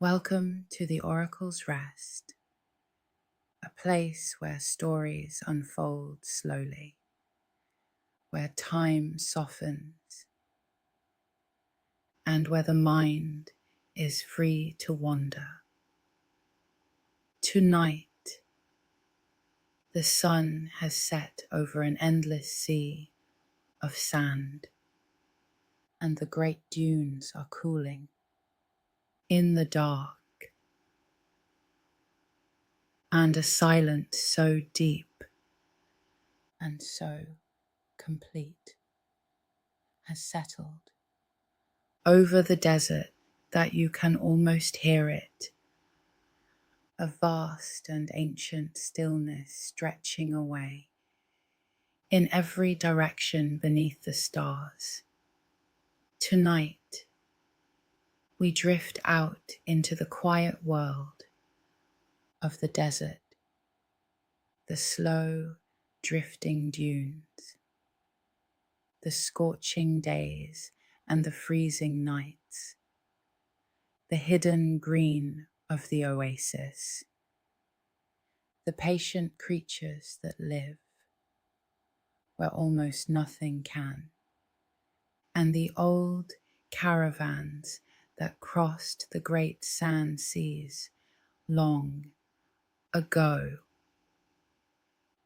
Welcome to the Oracle's Rest, a place where stories unfold slowly, where time softens, and where the mind is free to wander. Tonight, the sun has set over an endless sea of sand, and the great dunes are cooling. In the dark, and a silence so deep and so complete has settled over the desert that you can almost hear it, a vast and ancient stillness stretching away in every direction beneath the stars. Tonight, we drift out into the quiet world of the desert, the slow drifting dunes, the scorching days and the freezing nights, the hidden green of the oasis, the patient creatures that live where almost nothing can, and the old caravans that crossed the great sand seas long ago.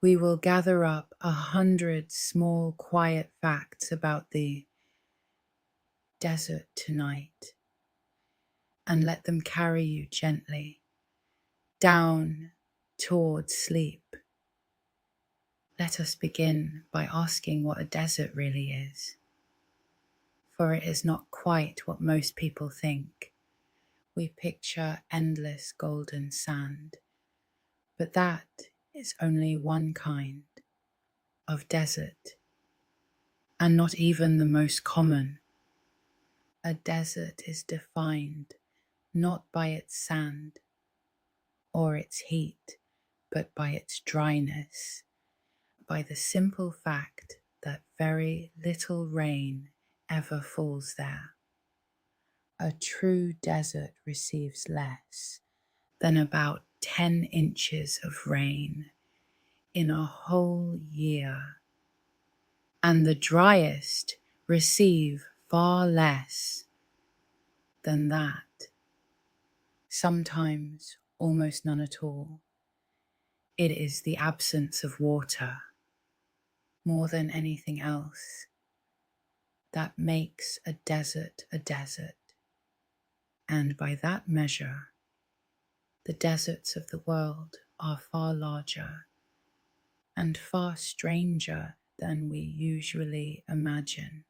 We will gather up 100 small quiet facts about the desert tonight and let them carry you gently down towards sleep. Let us begin by asking what a desert really is, for it is not quite what most people think. We picture endless golden sand, but that is only one kind of desert, and not even the most common. A desert is defined not by its sand or its heat, but by its dryness, by the simple fact that very little rain ever falls there. A true desert receives less than about 10 inches of rain in a whole year, and the driest receive far less than that, sometimes almost none at all. It is the absence of water, more than anything else, that makes a desert, and by that measure, the deserts of the world are far larger and far stranger than we usually imagine.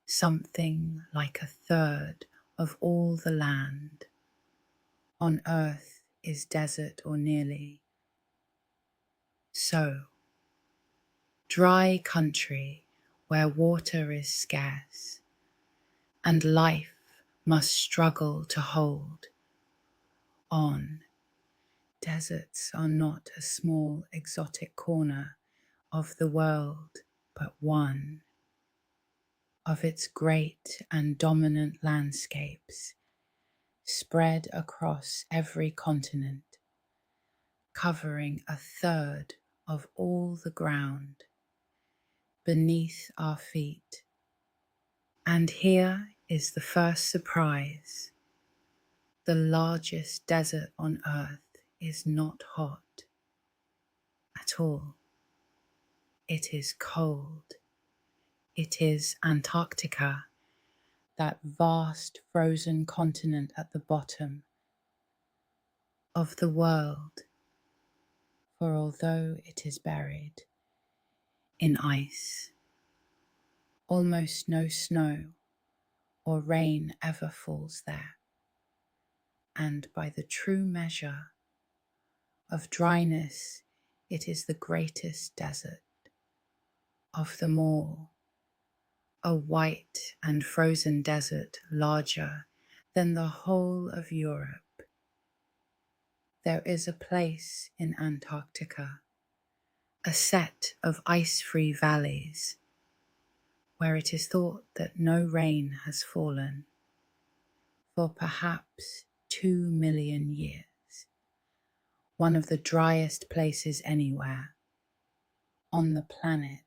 Something like 1/3 of all the land on earth is desert or nearly so. Dry country where water is scarce and life must struggle to hold on. Deserts are not a small exotic corner of the world, but one of its great and dominant landscapes spread across every continent, covering 1/3 of all the ground beneath our feet. And here is the first surprise. The largest desert on earth is not hot at all. It is cold. It is Antarctica, that vast frozen continent at the bottom of the world. For although it is buried in ice, almost no snow or rain ever falls there. And by the true measure of dryness, it is the greatest desert of them all, a white and frozen desert larger than the whole of Europe. There is a place in Antarctica, a set of ice-free valleys, where it is thought that no rain has fallen for perhaps 2 million years, one of the driest places anywhere on the planet,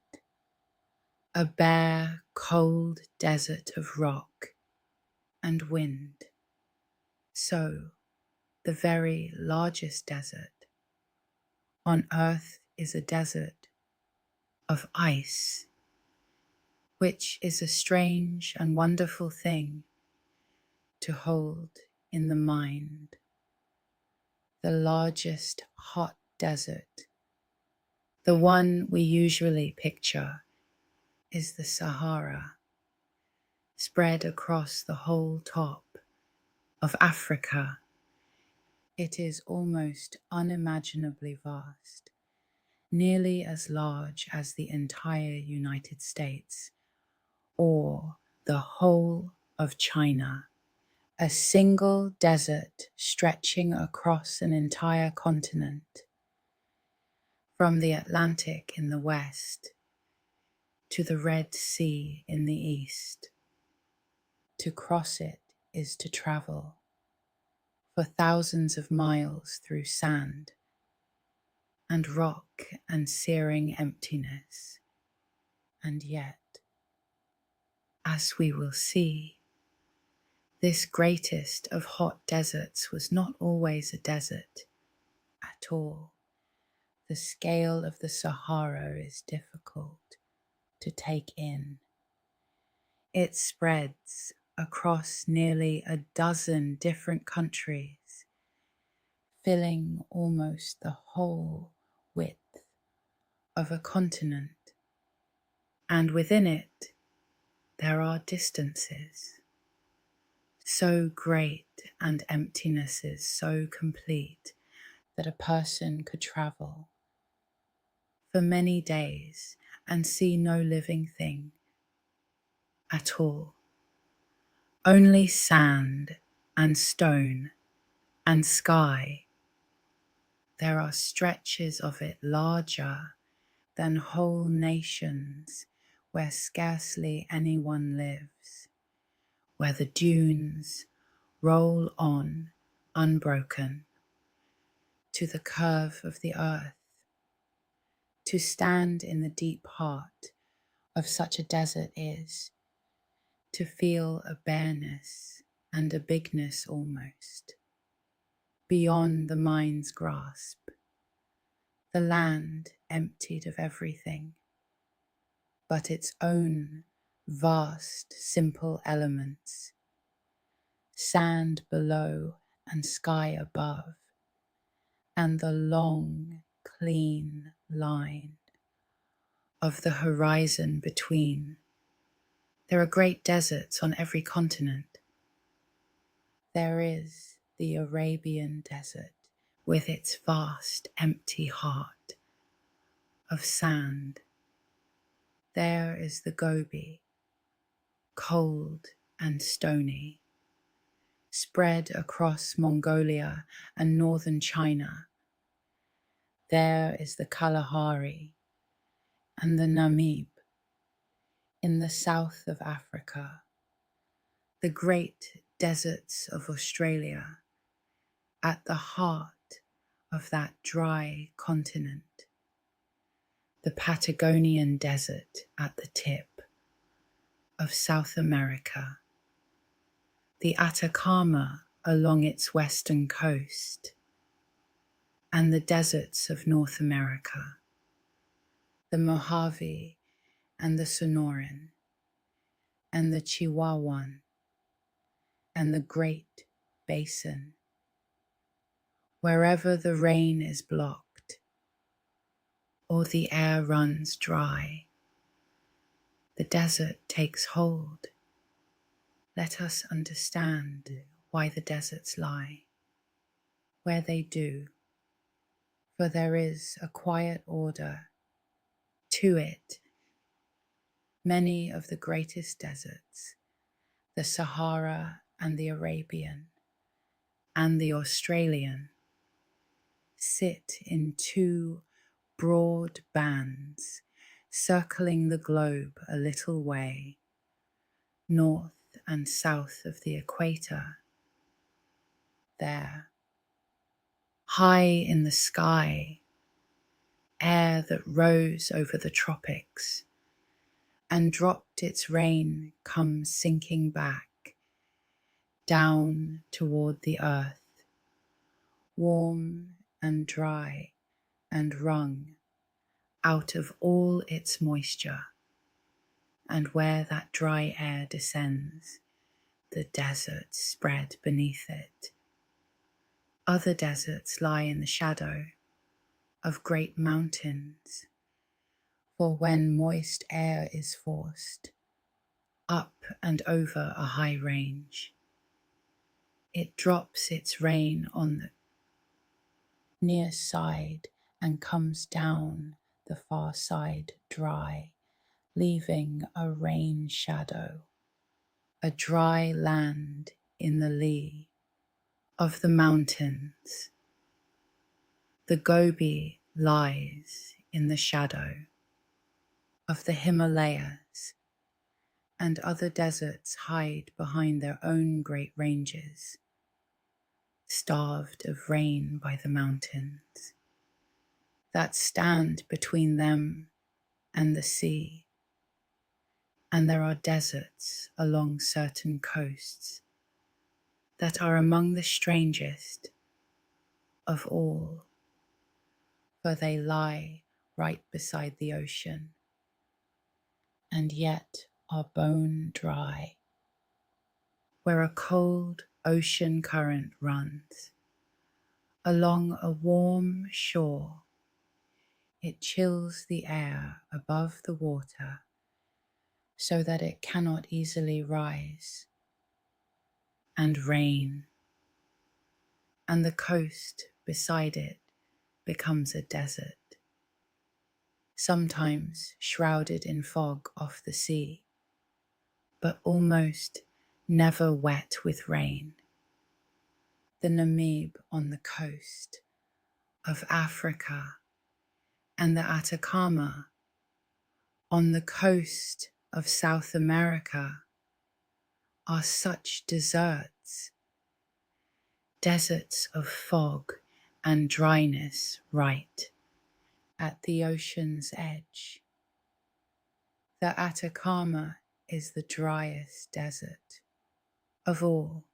a bare, cold desert of rock and wind. So, the very largest desert on Earth is a desert of ice, which is a strange and wonderful thing to hold in the mind. The largest hot desert, the one we usually picture, is the Sahara, spread across the whole top of Africa. It is almost unimaginably vast, nearly as large as the entire United States or the whole of China. A single desert stretching across an entire continent, from the Atlantic in the west to the Red Sea in the east. To cross it is to travel for thousands of miles through sand and rock and searing emptiness. And yet, as we will see, this greatest of hot deserts was not always a desert at all. The scale of the Sahara is difficult to take in. It spreads across nearly a dozen different countries, filling almost the whole width of a continent. And within it, there are distances so great and emptinesses so complete that a person could travel for many days and see no living thing at all. Only sand and stone and sky. There are stretches of it larger than whole nations where scarcely anyone lives, where the dunes roll on unbroken to the curve of the earth. To stand in the deep heart of such a desert is to feel a bareness and a bigness almost, beyond the mind's grasp, the land emptied of everything but its own vast, simple elements, sand below and sky above, and the long, clean line of the horizon between. There are great deserts on every continent. There is the Arabian desert with its vast, empty heart of sand. There is the Gobi, cold and stony, spread across Mongolia and northern China. There is the Kalahari and the Namib in the south of Africa, the great deserts of Australia at the heart of that dry continent, the Patagonian desert at the tip of South America, the Atacama along its western coast, and the deserts of North America, the Mojave and the Sonoran, and the Chihuahuan, and the Great Basin. Wherever the rain is blocked, or the air runs dry, the desert takes hold. Let us understand why the deserts lie where they do, for there is a quiet order to it. Many of the greatest deserts, the Sahara and the Arabian and the Australian, sit in two broad bands circling the globe a little way, north and south of the equator. there, high in the sky, air that rose over the tropics and dropped its rain comes sinking back down toward the earth, warm and dry and wrung out of all its moisture. And where that dry air descends, the deserts spread beneath it. Other deserts lie in the shadow of great mountains, for when moist air is forced up and over a high range, it drops its rain on the near side and comes down the far side dry, leaving a rain shadow, a dry land in the lee of the mountains. The Gobi lies in the shadow of the Himalayas, and other deserts hide behind their own great ranges, starved of rain by the mountains that stand between them and the sea. And there are deserts along certain coasts that are among the strangest of all, for they lie right beside the ocean, and yet are bone dry. Where a cold ocean current runs along a warm shore, it chills the air above the water so that it cannot easily rise, and rain, and the coast beside it becomes a desert, sometimes shrouded in fog off the sea, but almost never wet with rain. The Namib on the coast of Africa and the Atacama on the coast of South America are such deserts, deserts of fog and dryness right at the ocean's edge. The Atacama is the driest desert of all,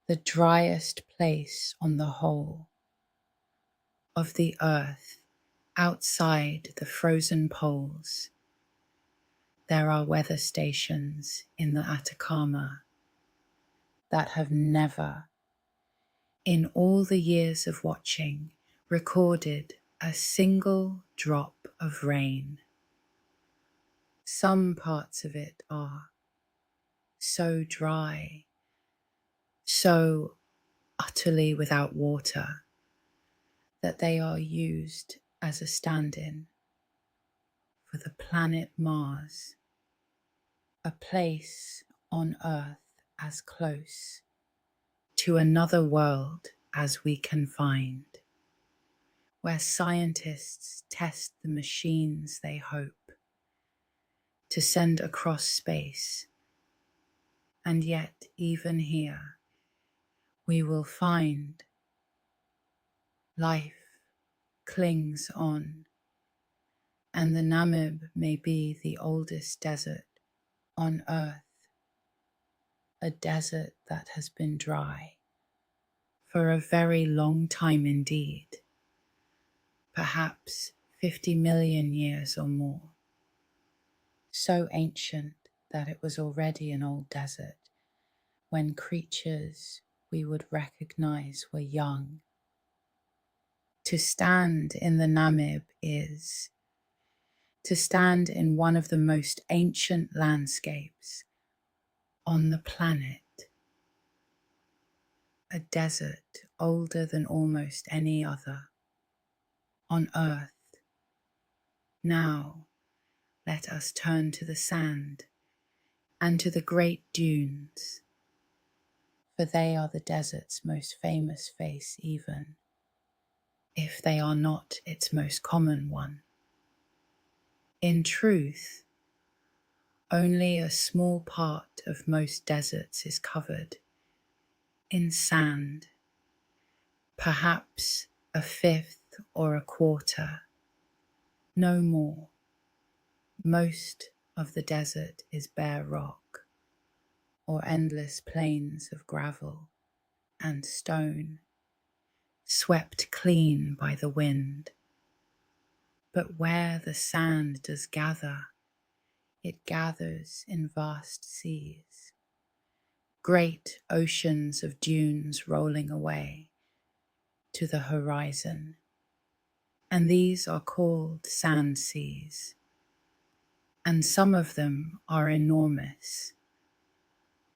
the driest place on the whole of the earth outside the frozen poles. There are weather stations in the Atacama that have never, in all the years of watching, recorded a single drop of rain. Some parts of it are so dry, so utterly without water, that they are used as a stand-in for the planet Mars, a place on Earth as close to another world as we can find, where scientists test the machines they hope to send across space. And yet, even here, we will find life clings on, and the Namib may be the oldest desert on Earth, a desert that has been dry for a very long time indeed, perhaps 50 million years or more, so ancient that it was already an old desert when creatures we would recognize were young. To stand in the Namib is to stand in one of the most ancient landscapes on the planet, a desert older than almost any other on Earth. Now, let us turn to the sand and to the great dunes, for they are the desert's most famous face, even if they are not its most common one. In truth, only a small part of most deserts is covered in sand, perhaps a fifth or a quarter, no more. Most of the desert is bare rock, or endless plains of gravel and stone, swept clean by the wind. But where the sand does gather, it gathers in vast seas, great oceans of dunes rolling away to the horizon. And these are called sand seas, and some of them are enormous,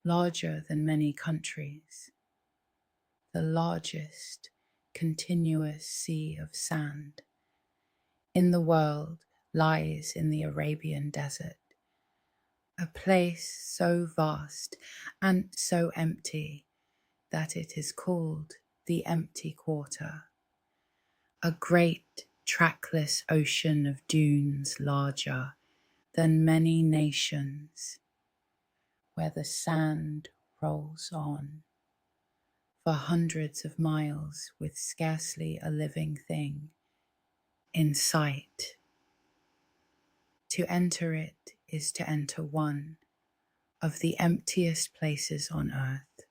larger than many countries. The largest continuous sea of sand in the world lies in the Arabian desert, a place so vast and so empty that it is called the empty quarter, a great trackless ocean of dunes larger than many nations, where the sand rolls on for hundreds of miles with scarcely a living thing in sight. To enter it is to enter one of the emptiest places on earth.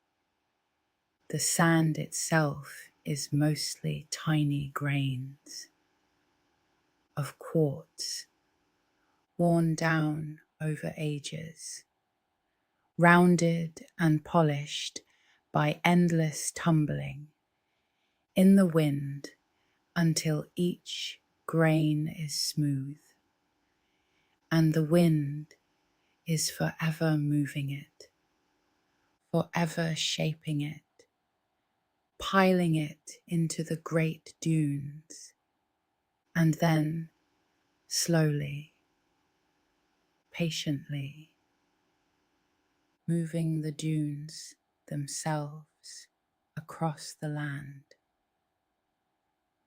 The sand itself is mostly tiny grains of quartz, worn down over ages, rounded and polished by endless tumbling in the wind until each grain is smooth, and the wind is forever moving it, forever shaping it, piling it into the great dunes, and then slowly, patiently, moving the dunes themselves across the land.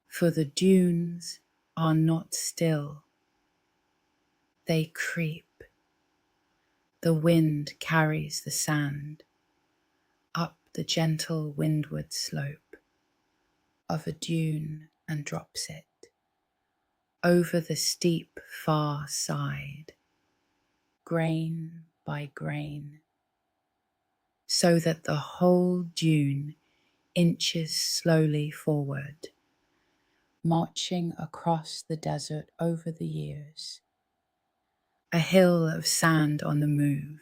For the dunes are not still, they creep. The wind carries the sand up the gentle windward slope of a dune and drops it over the steep far side, grain by grain, so that the whole dune inches slowly forward, marching across the desert over the years, a hill of sand on the move,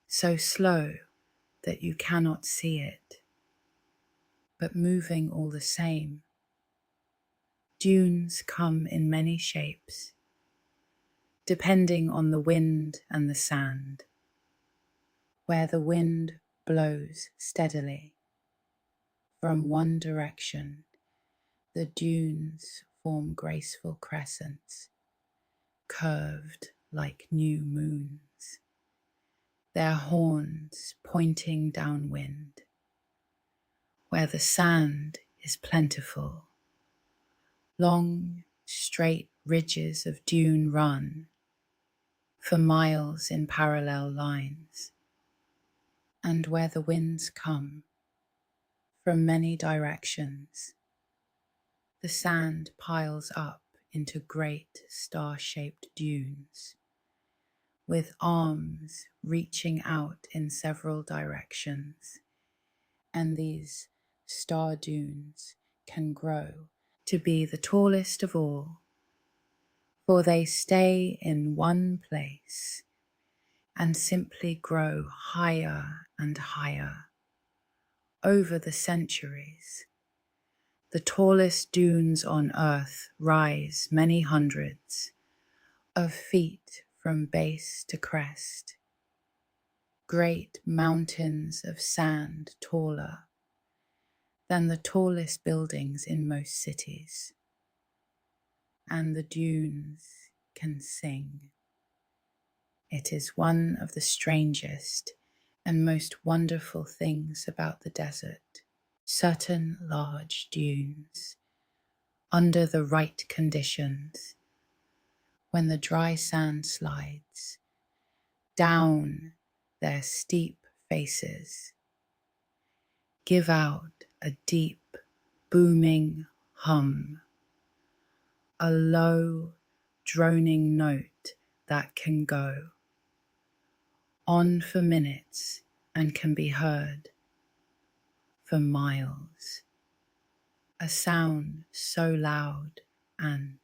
so slow that you cannot see it, but moving all the same. Dunes come in many shapes, depending on the wind and the sand. Where the wind blows steadily from one direction, the dunes form graceful crescents, curved like new moons, their horns pointing downwind. Where the sand is plentiful, long, straight ridges of dune run for miles in parallel lines. And where the winds come from many directions, the sand piles up into great star-shaped dunes, with arms reaching out in several directions, and these star dunes can grow to be the tallest of all, for they stay in one place and simply grow higher and higher over the centuries. The tallest dunes on earth rise many hundreds of feet from base to crest, great mountains of sand taller than the tallest buildings in most cities. And the dunes can sing. It is one of the strangest and most wonderful things about the desert. Certain large dunes, under the right conditions, when the dry sand slides down their steep faces, give out a deep, booming hum, a low, droning note that can go on for minutes and can be heard for miles. A sound so loud and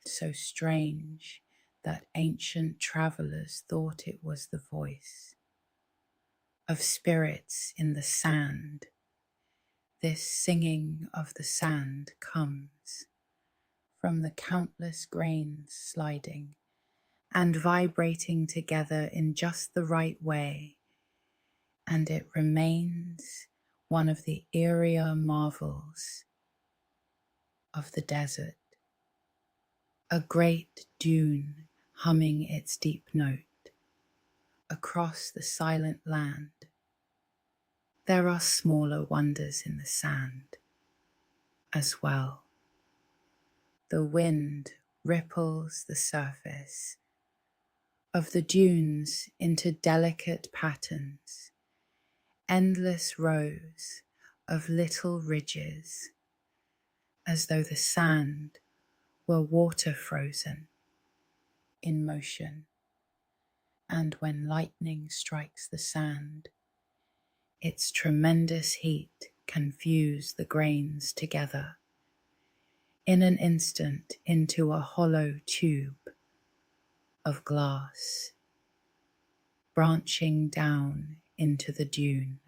so strange that ancient travelers thought it was the voice of spirits in the sand. This singing of the sand comes from the countless grains sliding and vibrating together in just the right way, and it remains one of the eerier marvels of the desert. A great dune humming its deep note across the silent land. There are smaller wonders in the sand as well. The wind ripples the surface of the dunes into delicate patterns, endless rows of little ridges, as though the sand were water frozen in motion. And when lightning strikes the sand, its tremendous heat can fuse the grains together in an instant into a hollow tube of glass, branching down into the dune.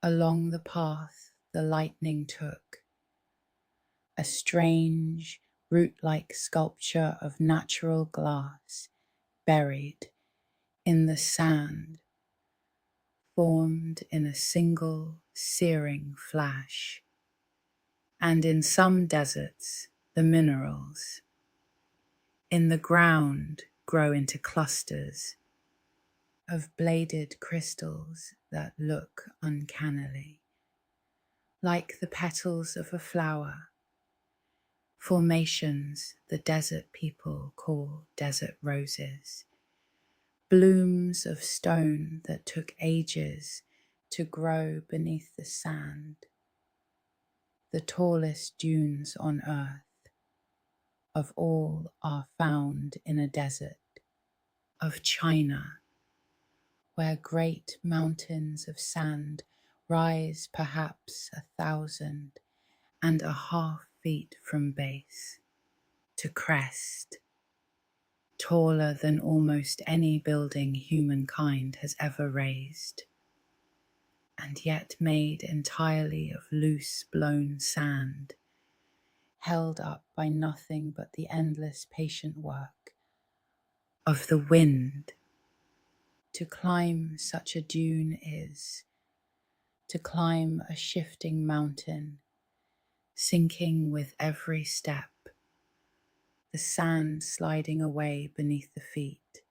Along the path the lightning took, a strange root-like sculpture of natural glass buried in the sand, formed in a single searing flash. And in some deserts, the minerals in the ground grow into clusters of bladed crystals that look uncannily like the petals of a flower, formations the desert people call desert roses, blooms of stone that took ages to grow beneath the sand, the tallest dunes on earth of all are found in a desert of China, where great mountains of sand rise perhaps 1,500 feet from base to crest, taller than almost any building humankind has ever raised, and yet made entirely of loose blown sand, held up by nothing but the endless patient work of the wind. To climb such a dune is to climb a shifting mountain, sinking with every step, the sand sliding away beneath the feet.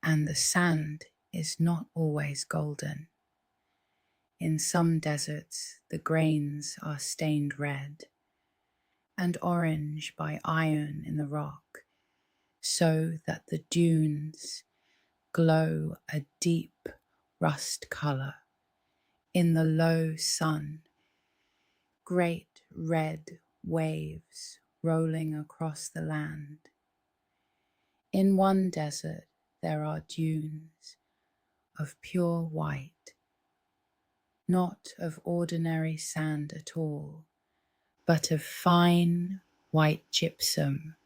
And the sand is not always golden. In some deserts, the grains are stained red and orange by iron in the rock, so that the dunes glow a deep rust color in the low sun, great red waves rolling across the land. In one desert, there are dunes of pure white, not of ordinary sand at all, but of fine white gypsum,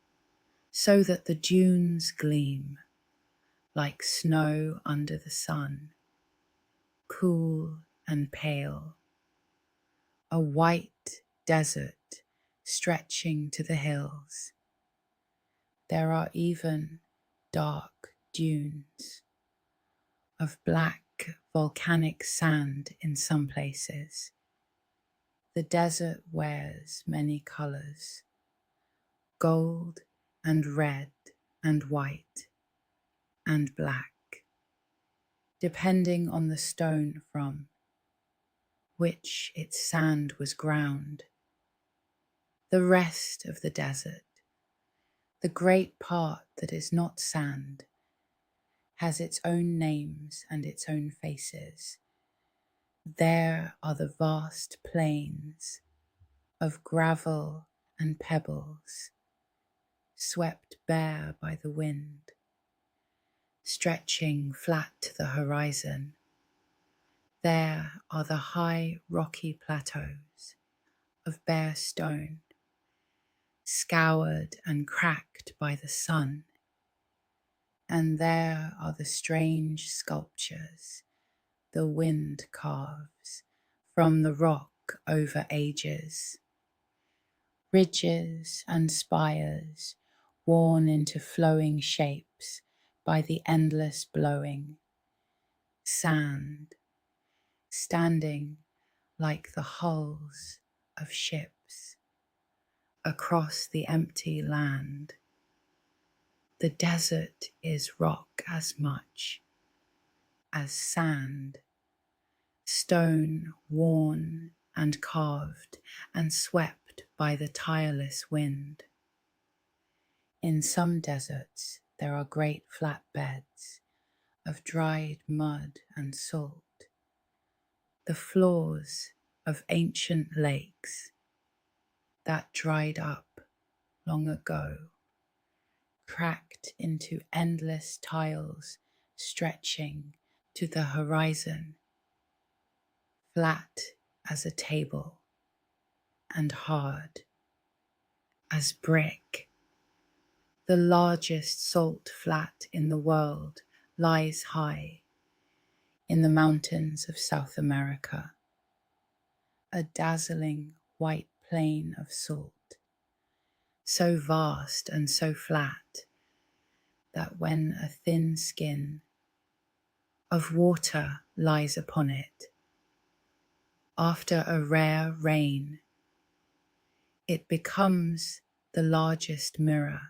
so that the dunes gleam like snow under the sun, cool and pale, a white desert stretching to the hills. There are even dark dunes of black volcanic sand in some places. The desert wears many colors, gold and red and white and black, depending on the stone from which its sand was ground. The rest of the desert, the great part that is not sand, has its own names and its own faces, There are the vast plains of gravel and pebbles, swept bare by the wind, stretching flat to the horizon. There are the high rocky plateaus of bare stone, scoured and cracked by the sun. And there are the strange sculptures the wind carves from the rock over ages, ridges and spires worn into flowing shapes by the endless blowing, sand standing like the hulls of ships across the empty land. The desert is rock as much as sand, stone worn and carved and swept by the tireless wind. In some deserts there are great flat beds of dried mud and salt, the floors of ancient lakes that dried up long ago, cracked into endless tiles stretching to the horizon, flat as a table and hard as brick. The largest salt flat in the world lies high in the mountains of South America, a dazzling white plain of salt, so vast and so flat that when a thin skin of water lies upon it, after a rare rain, it becomes the largest mirror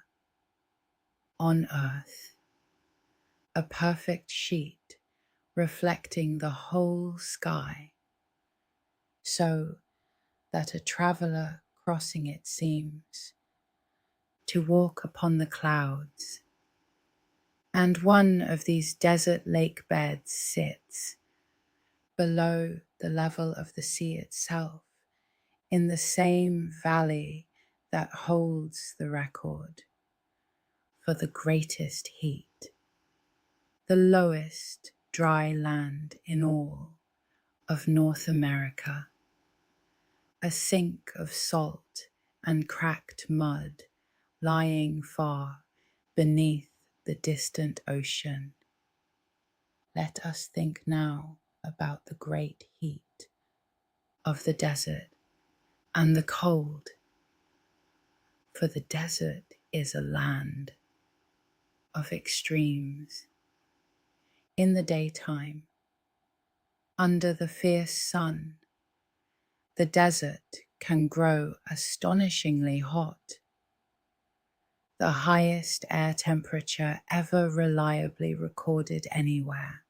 on earth, a perfect sheet reflecting the whole sky, so that a traveller crossing it seems to walk upon the clouds. And one of these desert lake beds sits below the level of the sea itself, in the same valley that holds the record for the greatest heat, the lowest dry land in all of North America, a sink of salt and cracked mud lying far beneath the distant ocean. Let us think now about the great heat of the desert and the cold, for the desert is a land of extremes. In the daytime, under the fierce sun, the desert can grow astonishingly hot, the highest air temperature ever reliably recorded anywhere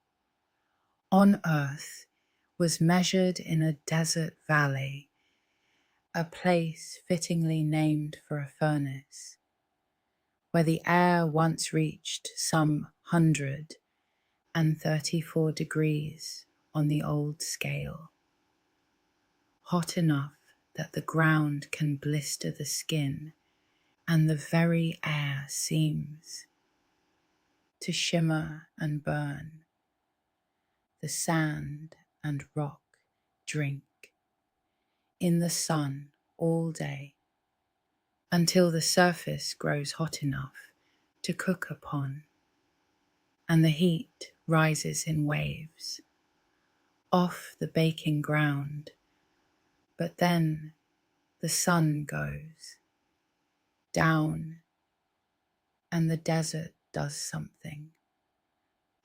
on Earth was measured in a desert valley, a place fittingly named for a furnace, where the air once reached some 134 degrees on the old scale, hot enough that the ground can blister the skin and the very air seems to shimmer and burn. The sand and rock drink in the sun all day until the surface grows hot enough to cook upon, and the heat rises in waves off the baking ground. But then the sun goes down and the desert does something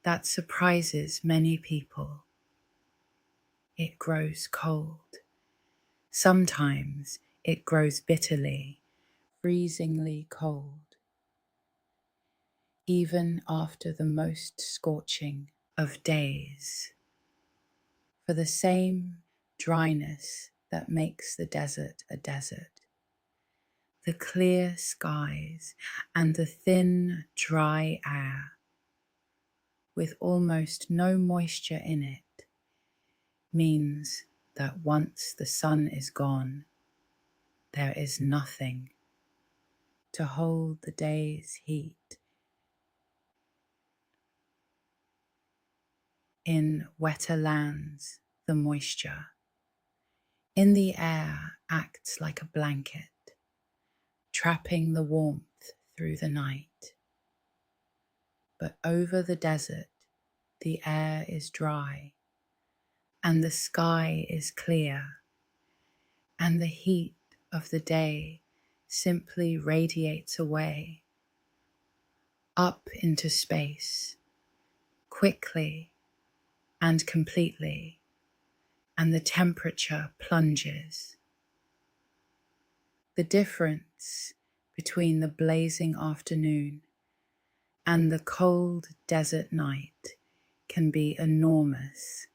that surprises many people. It grows cold. Sometimes it grows bitterly, freezingly cold, even after the most scorching of days. For the same dryness that makes the desert a desert, the clear skies and the thin, dry air, with almost no moisture in it, means that once the sun is gone, there is nothing to hold the day's heat. In wetter lands, the moisture in the air acts like a blanket, trapping the warmth through the night. But over the desert, the air is dry, and the sky is clear, and the heat of the day simply radiates away, up into space, quickly and completely, and the temperature plunges. The difference between the blazing afternoon and the cold desert night can be enormous.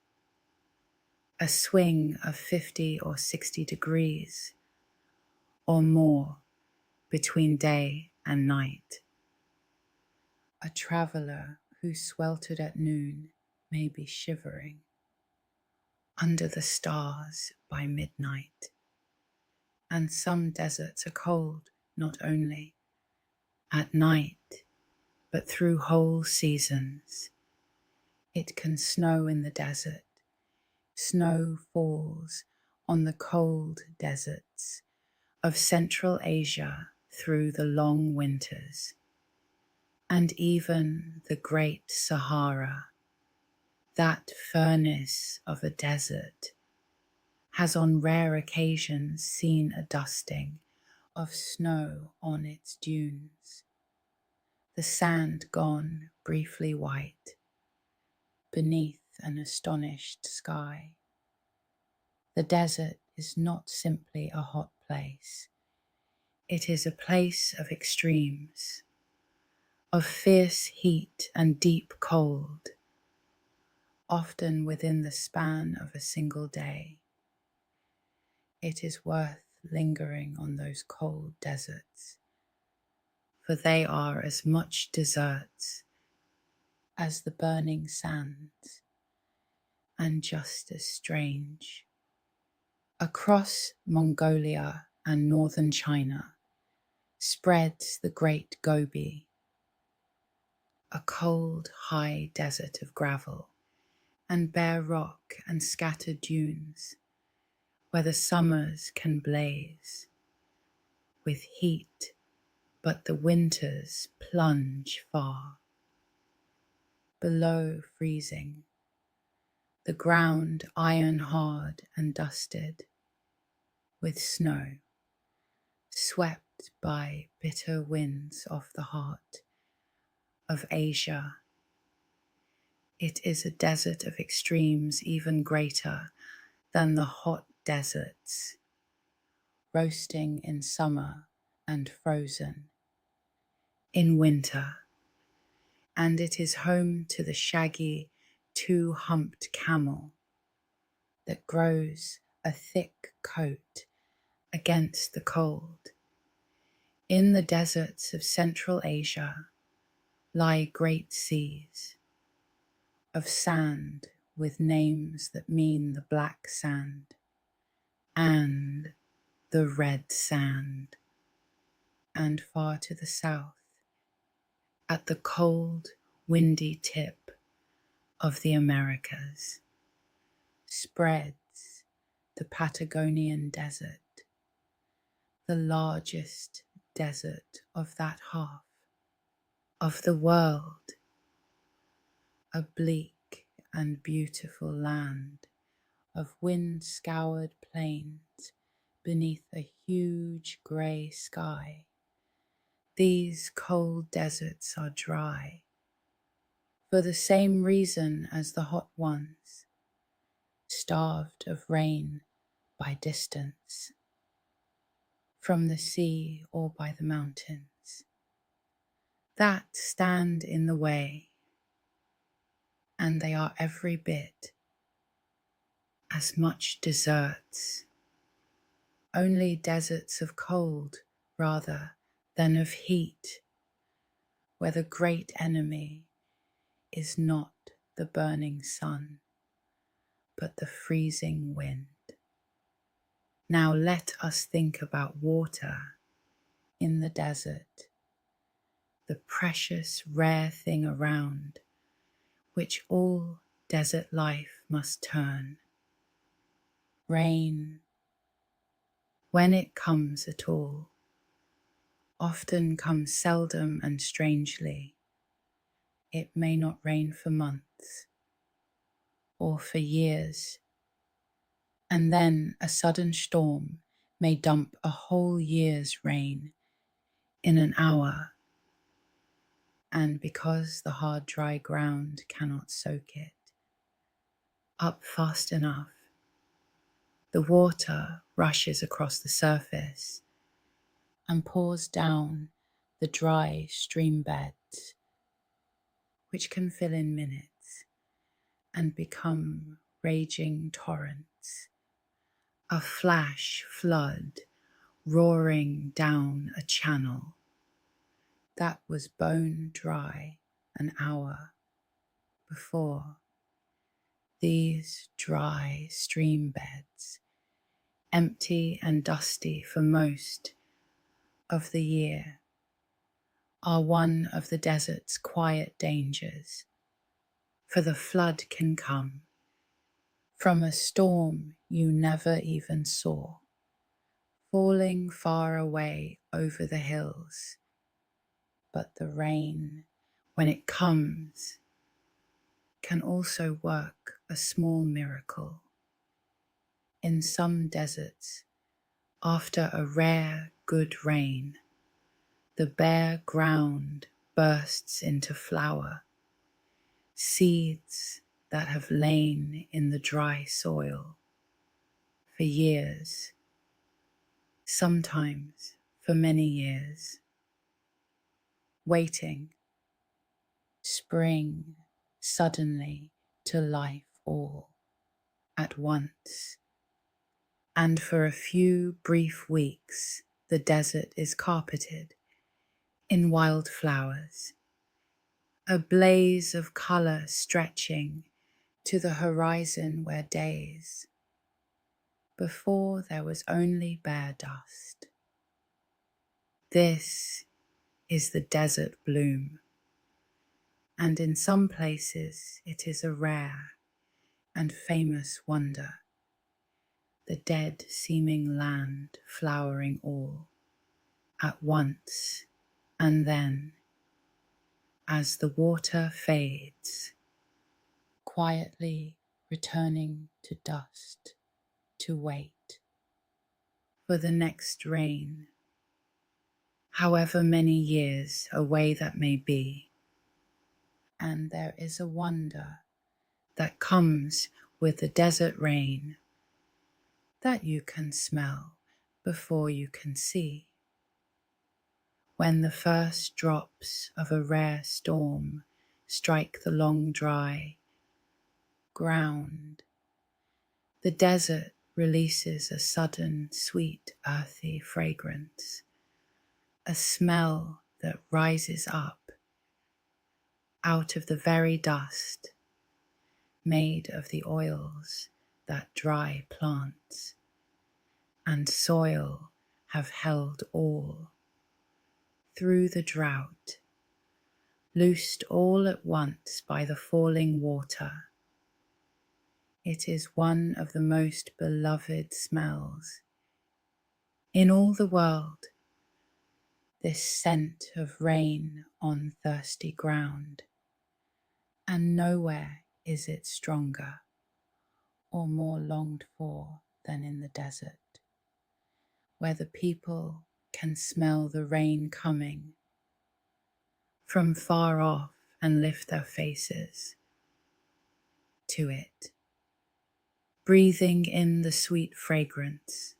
A swing of 50 or 60 degrees or more between day and night. A traveler who sweltered at noon may be shivering under the stars by midnight. And some deserts are cold not only at night, but through whole seasons. It can snow in the desert. Snow falls on the cold deserts of Central Asia through the long winters, and even the Great Sahara, that furnace of a desert, has on rare occasions seen a dusting of snow on its dunes, the sand gone briefly white beneath an astonished sky. The desert is not simply a hot place. It is a place of extremes, of fierce heat and deep cold, often within the span of a single day. It is worth lingering on those cold deserts, for they are as much deserts as the burning sands, and just as strange. Across Mongolia and northern China spreads the Great Gobi, a cold, high desert of gravel and bare rock and scattered dunes, where the summers can blaze with heat, but the winters plunge far below freezing, the ground iron hard and dusted with snow, swept by bitter winds off the heart of Asia. It is a desert of extremes even greater than the hot deserts, roasting in summer and frozen in winter. And it is home to the shaggy two-humped camel that grows a thick coat against the cold. In the deserts of Central Asia lie great seas of sand with names that mean the black sand and the red sand. And far to the south, at the cold, windy tip of the Americas, spreads the Patagonian desert, the largest desert of that half of the world, a bleak and beautiful land of wind-scoured plains beneath a huge grey sky. These cold deserts are dry for the same reason as the hot ones, starved of rain by distance, from the sea or by the mountains, that stand in the way, and they are every bit as much deserts, only deserts of cold rather than of heat, where the great enemy is not the burning sun, but the freezing wind. Now let us think about water in the desert, the precious, rare thing around which all desert life must turn. Rain, when it comes at all, often comes seldom and strangely. It may not rain for months or for years, and then a sudden storm may dump a whole year's rain in an hour, and because the hard dry ground cannot soak it up fast enough, the water rushes across the surface and pours down the dry stream beds, which can fill in minutes and become raging torrents, a flash flood roaring down a channel that was bone dry an hour before. These dry stream beds, empty and dusty for most of the year, are one of the desert's quiet dangers, for the flood can come from a storm you never even saw, falling far away over the hills. But the rain, when it comes, can also work a small miracle. In some deserts, after a rare, good rain, the bare ground bursts into flower. Seeds that have lain in the dry soil for years, sometimes for many years, waiting, spring suddenly to life all at once. And for a few brief weeks, the desert is carpeted in wildflowers, a blaze of color stretching to the horizon where days before there was only bare dust. This is the desert bloom, and in some places it is a rare and famous wonder, the dead seeming land flowering all at once, and then, as the water fades, quietly returning to dust to wait for the next rain, however many years away that may be. And there is a wonder that comes with the desert rain that you can smell before you can see. When the first drops of a rare storm strike the long dry ground, the desert releases a sudden sweet earthy fragrance, a smell that rises up out of the very dust, made of the oils that dry plants and soil have held all through the drought, loosed all at once by the falling water. It is one of the most beloved smells in all the world, this scent of rain on thirsty ground, and nowhere is it stronger or more longed for than in the desert, where the people can smell the rain coming from far off and lift their faces to it, breathing in the sweet fragrance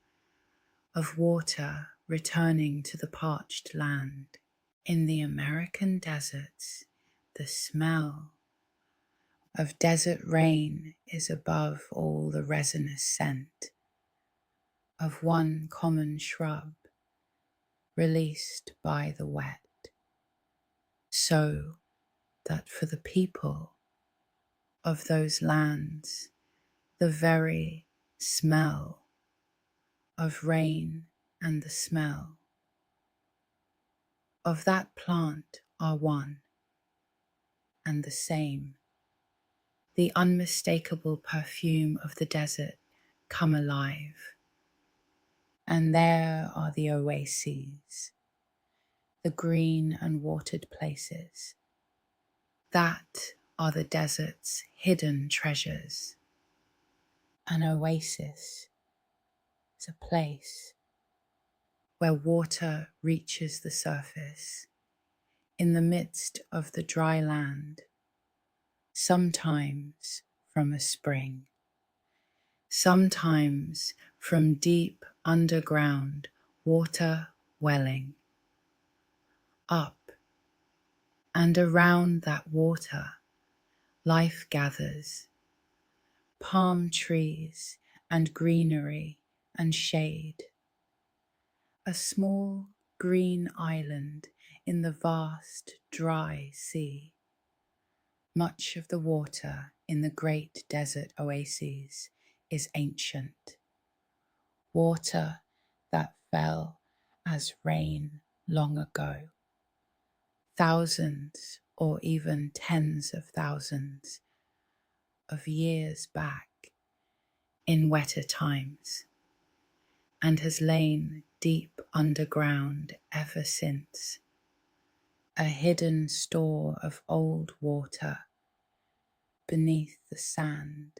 of water returning to the parched land. In the American deserts, the smell of desert rain is above all the resinous scent of one common shrub released by the wet, so that for the people of those lands, The very smell of rain and the smell of that plant are one and the same. The unmistakable perfume of the desert come alive. And there are the oases, the green and watered places. That are the desert's hidden treasures. An oasis is a place where water reaches the surface in the midst of the dry land, sometimes from a spring, sometimes from deep underground water welling up, and around that water life gathers, palm trees and greenery and shade. A small green island in the vast dry sea. Much of the water in the great desert oases is ancient. Water that fell as rain long ago. Thousands or even tens of thousands of years back in wetter times, and has lain deep underground ever since, a hidden store of old water beneath the sand,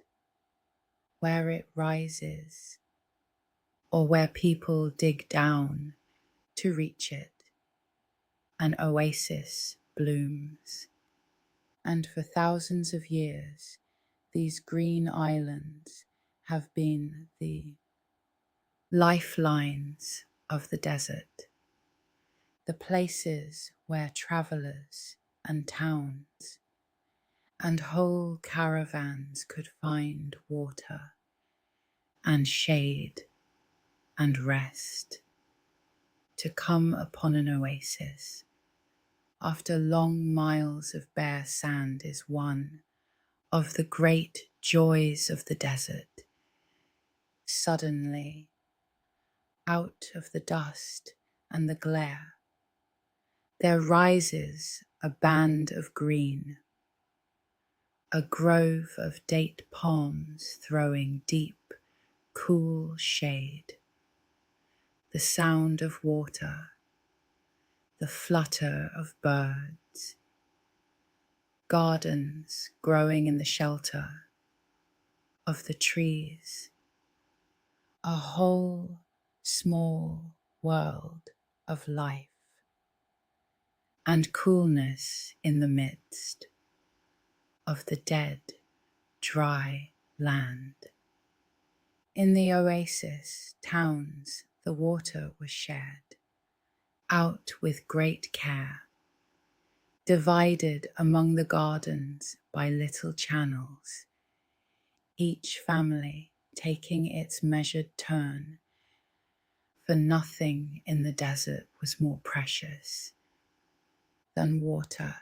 where it rises, or where people dig down to reach it. An oasis blooms, and for thousands of years these green islands have been the lifelines of the desert, the places where travelers and towns and whole caravans could find water and shade and rest. To come upon an oasis after long miles of bare sand is one of the great joys of the desert. Suddenly, out of the dust and the glare, there rises a band of green, a grove of date palms throwing deep, cool shade, the sound of water, the flutter of birds, gardens growing in the shelter of the trees, a whole small world of life and coolness in the midst of the dead, dry land. In the oasis towns the water was shared, out with great care, divided among the gardens by little channels, each family taking its measured turn, for nothing in the desert was more precious than water,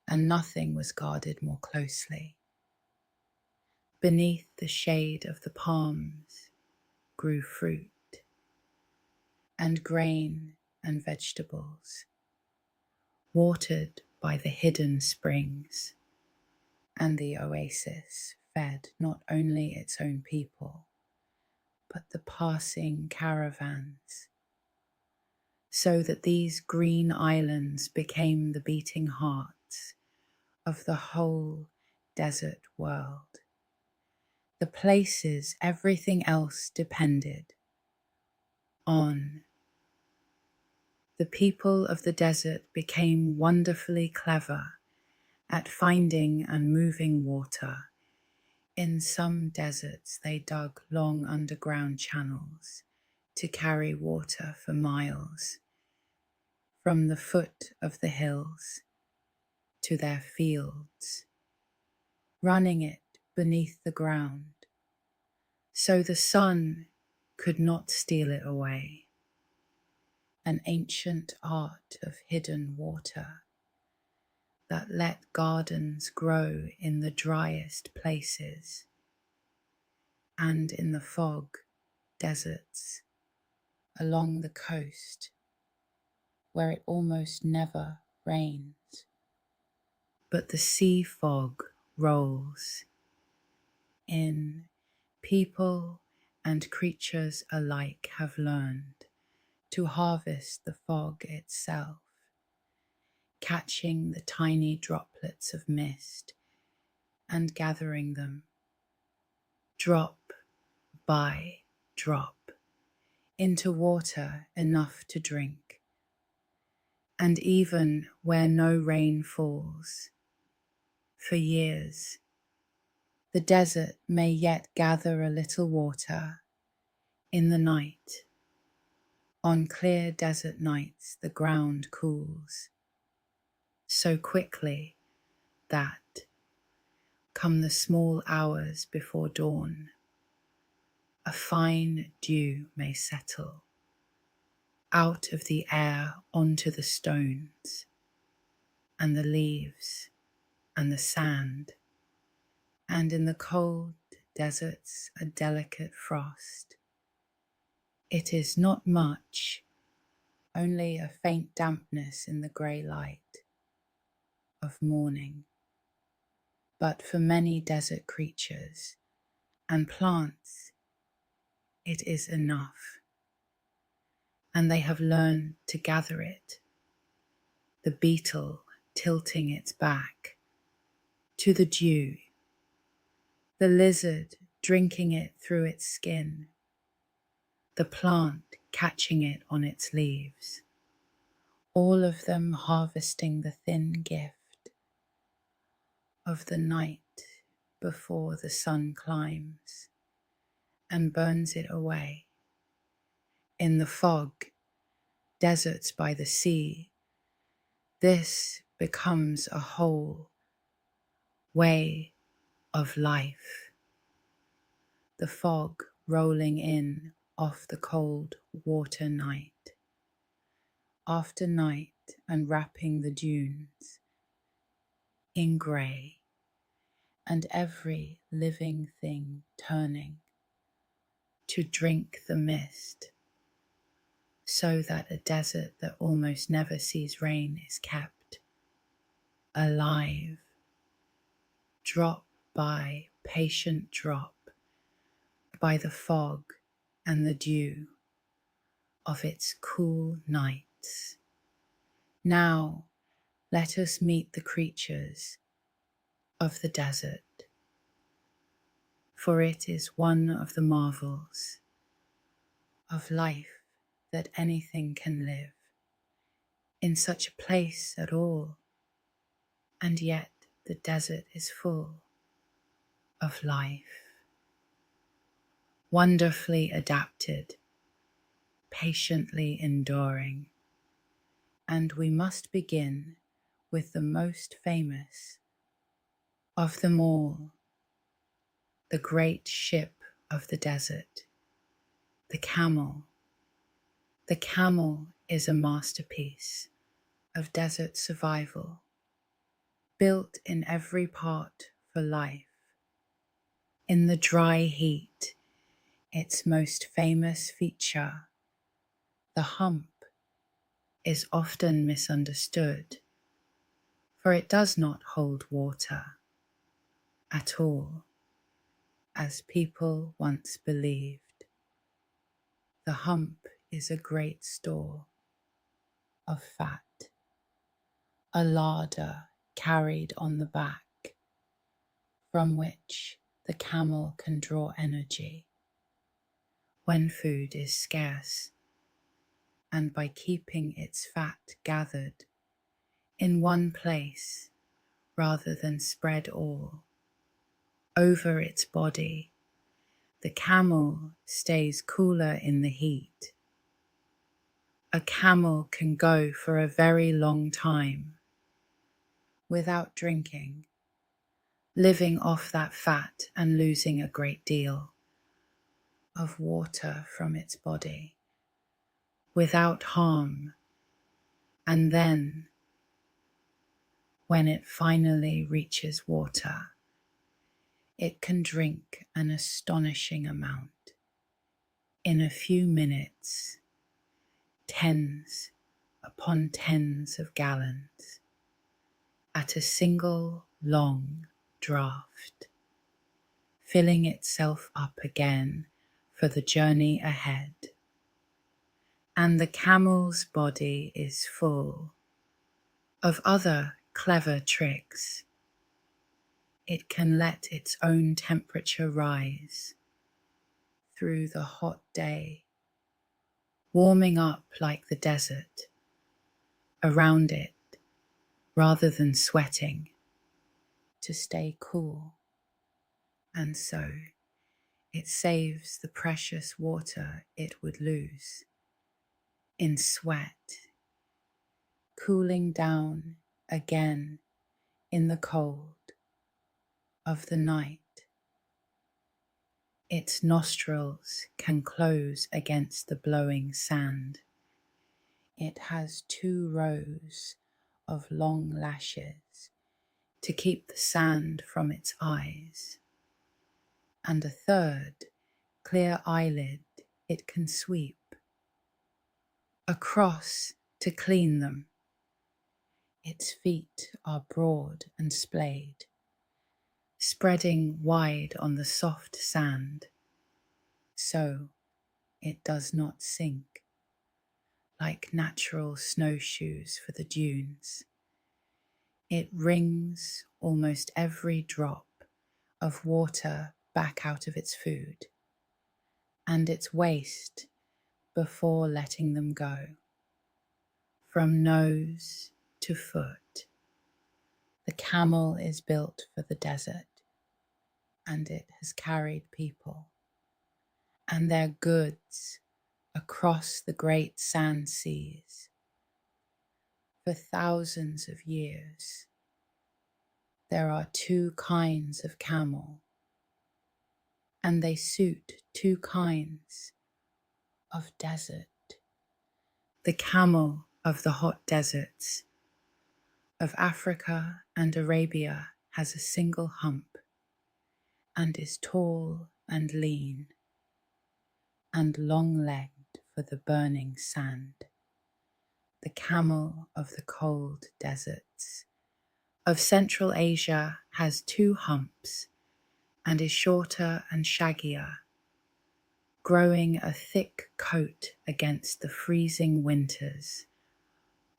and nothing was guarded more closely. Beneath the shade of the palms grew fruit and grain and vegetables, watered by the hidden springs, and the oasis fed not only its own people, but the passing caravans, so that these green islands became the beating hearts of the whole desert world, the places everything else depended on. The people of the desert became wonderfully clever at finding and moving water. In some deserts, they dug long underground channels to carry water for miles, from the foot of the hills to their fields, running it beneath the ground, so the sun could not steal it away. An ancient art of hidden water that let gardens grow in the driest places, and in the fog deserts along the coast where it almost never rains. But the sea fog rolls in. People and creatures alike have learned to harvest the fog itself, catching the tiny droplets of mist and gathering them, drop by drop, into water enough to drink. And even where no rain falls for years, the desert may yet gather a little water in the night. On clear desert nights the ground cools so quickly that, come the small hours before dawn, a fine dew may settle out of the air onto the stones and the leaves and the sand, and in the cold deserts a delicate frost. It is not much, only a faint dampness in the grey light of morning. But for many desert creatures and plants, it is enough, and they have learned to gather it, the beetle tilting its back to the dew, the lizard drinking it through its skin, the plant catching it on its leaves, all of them harvesting the thin gift of the night before the sun climbs and burns it away. In the fog, deserts by the sea, this becomes a whole way of life. The fog rolling in off the cold water night after night and wrapping the dunes in grey, and every living thing turning to drink the mist, so that a desert that almost never sees rain is kept alive, drop by patient drop, by the fog and the dew of its cool nights. Now let us meet the creatures of the desert, for it is one of the marvels of life that anything can live in such a place at all, and yet the desert is full of life, wonderfully adapted, patiently enduring. And we must begin with the most famous of them all, the great ship of the desert, the camel. The camel is a masterpiece of desert survival, built in every part for life. In the dry heat, its most famous feature, the hump, is often misunderstood, for it does not hold water at all, as people once believed. The hump is a great store of fat, a larder carried on the back, from which the camel can draw energy when food is scarce, and by keeping its fat gathered in one place rather than spread all over its body, the camel stays cooler in the heat. A camel can go for a very long time without drinking, living off that fat and losing a great deal of water from its body without harm. And then, when it finally reaches water, It can drink an astonishing amount. In a few minutes, tens upon tens of gallons at a single long draught, filling itself up again for the journey ahead. And the camel's body is full of other clever tricks. It can let its own temperature rise through the hot day, warming up like the desert around it rather than sweating to stay cool. And so it saves the precious water it would lose in sweat, cooling down again in the cold of the night. Its nostrils can close against the blowing sand. It has 2 rows of long lashes to keep the sand from its eyes, and a 3rd clear eyelid it can sweep across to clean them. Its feet are broad and splayed, spreading wide on the soft sand, so it does not sink like natural snowshoes for the dunes. It wrings almost every drop of water back out of its food and its waste before letting them go, from nose to foot. The camel is built for the desert, and it has carried people and their goods across the great sand seas for thousands of years. There are 2 kinds of camel, and they suit 2 kinds of desert. The camel of the hot deserts of Africa and Arabia has a single hump and is tall and lean and long-legged for the burning sand. The camel of the cold deserts of Central Asia has 2 humps and is shorter and shaggier, growing a thick coat against the freezing winters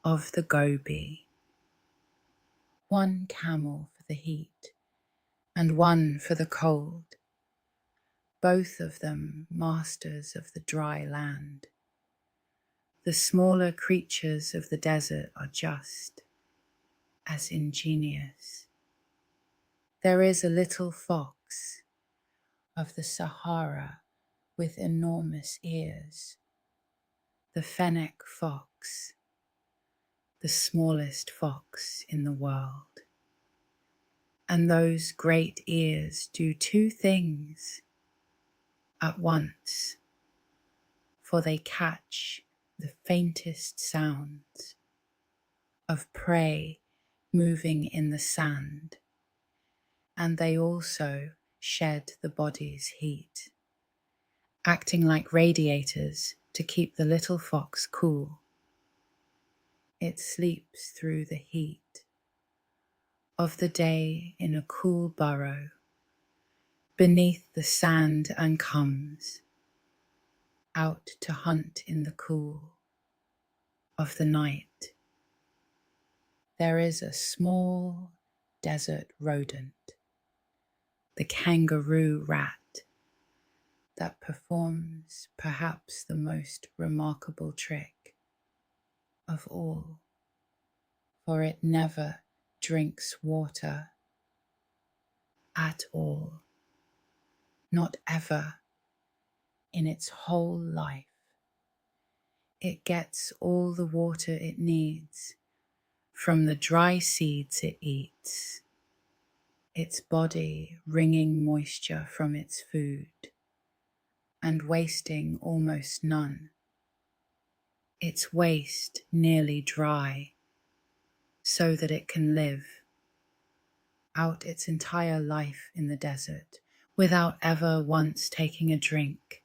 of the Gobi. 1 camel for the heat and 1 for the cold, both of them masters of the dry land. The smaller creatures of the desert are just as ingenious. There is a little fox of the Sahara with enormous ears, the fennec fox, the smallest fox in the world. And those great ears do 2 things at once, for they catch the faintest sounds of prey moving in the sand, and they also shed the body's heat, acting like radiators to keep the little fox cool. It sleeps through the heat of the day in a cool burrow beneath the sand and comes out to hunt in the cool of the night. There is a small desert rodent, the kangaroo rat, that performs perhaps the most remarkable trick of all, for it never drinks water at all, not ever in its whole life. It gets all the water it needs from the dry seeds it eats, its body wringing moisture from its food and wasting almost none, its waste nearly dry, so that it can live out its entire life in the desert without ever once taking a drink.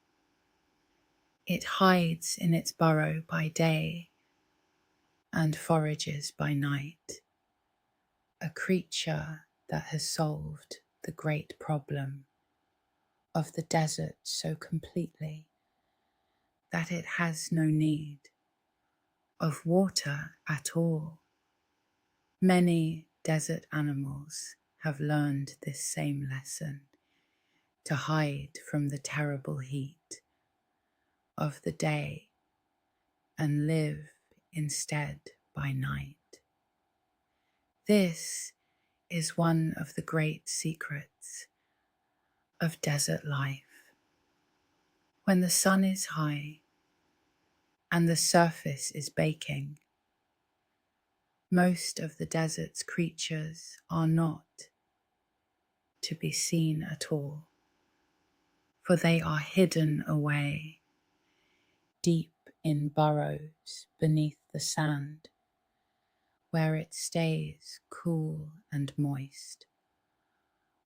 It hides in its burrow by day and forages by night, a creature that has solved the great problem of the desert so completely that it has no need of water at all. Many desert animals have learned this same lesson, to hide from the terrible heat of the day and live instead by night. This is one of the great secrets of desert life. When the sun is high and the surface is baking, most of the desert's creatures are not to be seen at all, for they are hidden away deep in burrows beneath the sand, where it stays cool and moist,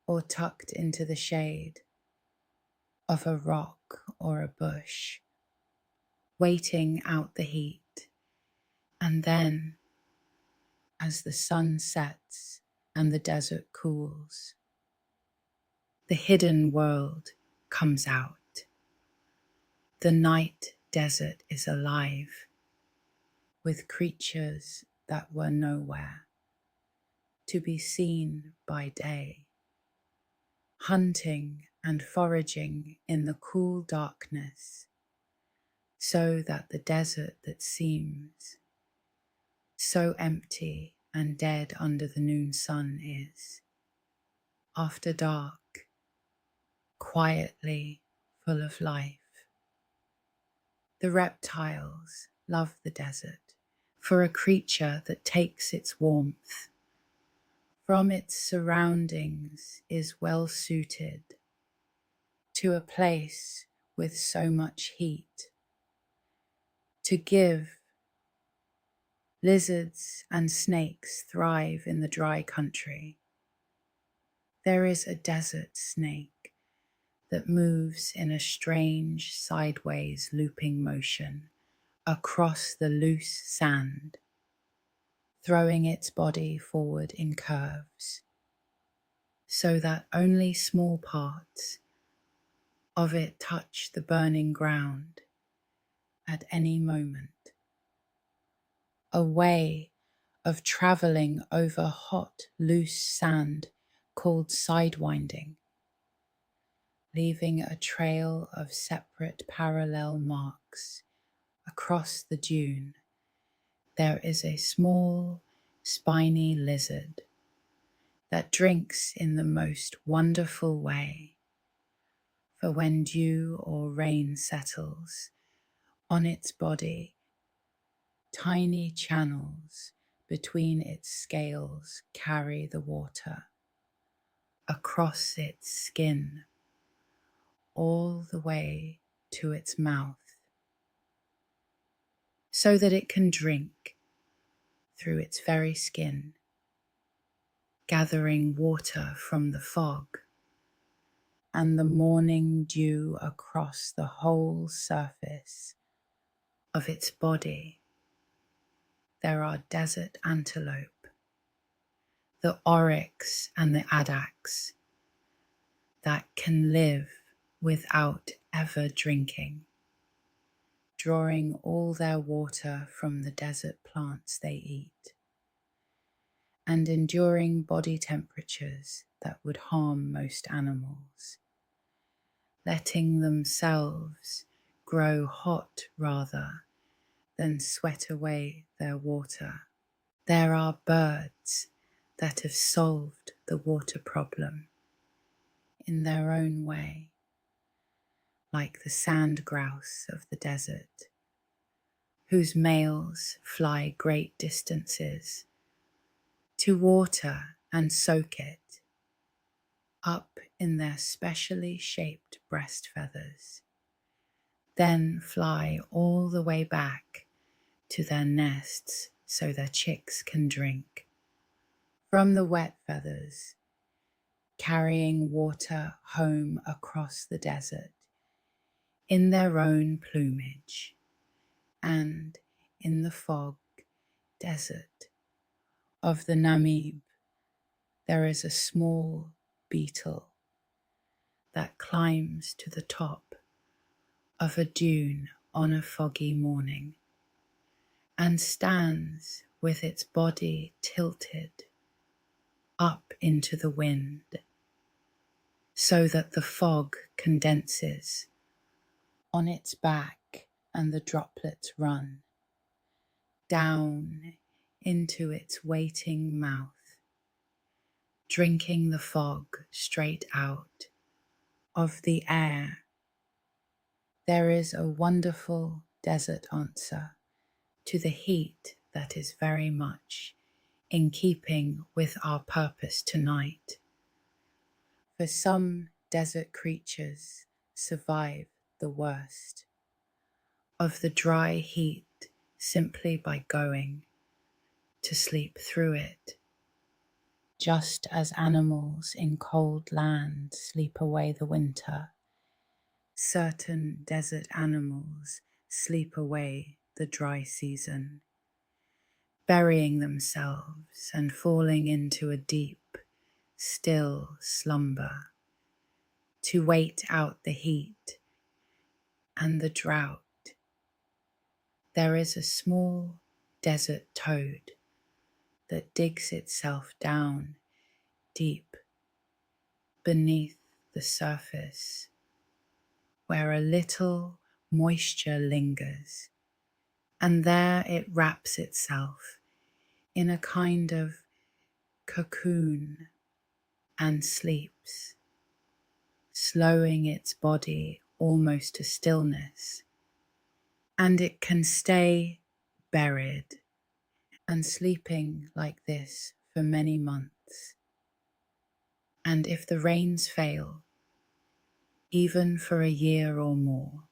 or tucked into the shade of a rock or a bush, waiting out the heat. And then, as the sun sets and the desert cools, the hidden world comes out. The night desert is alive with creatures that were nowhere to be seen by day, hunting and foraging in the cool darkness, so that the desert that seems so empty and dead under the noon sun is, after dark, quietly full of life. The reptiles love the desert for a creature that takes its warmth from its surroundings, is well suited to a place with so much heat. To give, lizards and snakes thrive in the dry country. There is a desert snake that moves in a strange sideways looping motion across the loose sand, throwing its body forward in curves, so that only small parts of it touch the burning ground at any moment. A way of travelling over hot, loose sand called sidewinding, leaving a trail of separate parallel marks across the dune. There is a small, spiny lizard that drinks in the most wonderful way, for when dew or rain settles on its body, tiny channels between its scales carry the water across its skin all the way to its mouth, so that it can drink through its very skin, gathering water from the fog and the morning dew across the whole surface of its body. There are desert antelope, the oryx and the addax, that can live without ever drinking, drawing all their water from the desert plants they eat, and enduring body temperatures that would harm most animals, letting themselves grow hot rather than sweat away their water. There are birds that have solved the water problem in their own way, like the sand grouse of the desert, whose males fly great distances to water and soak it up in their specially shaped breast feathers, then fly all the way back to their nests so their chicks can drink. From the wet feathers, carrying water home across the desert in their own plumage. And in the fog desert of the Namib, there is a small beetle that climbs to the top of a dune on a foggy morning and stands with its body tilted up into the wind so that the fog condenses on its back and the droplets run down into its waiting mouth, drinking the fog straight out of the air. There is a wonderful desert answer to the heat that is very much in keeping with our purpose tonight. For some desert creatures survive the worst of the dry heat simply by going to sleep through it, just as animals in cold land sleep away the winter. Certain desert animals sleep away the dry season, burying themselves and falling into a deep, still slumber to wait out the heat and the drought. There is a small desert toad that digs itself down deep beneath the surface, where a little moisture lingers, and there it wraps itself in a kind of cocoon and sleeps, slowing its body almost to stillness, and it can stay buried and sleeping like this for many months. And if the rains fail, even for a year or more,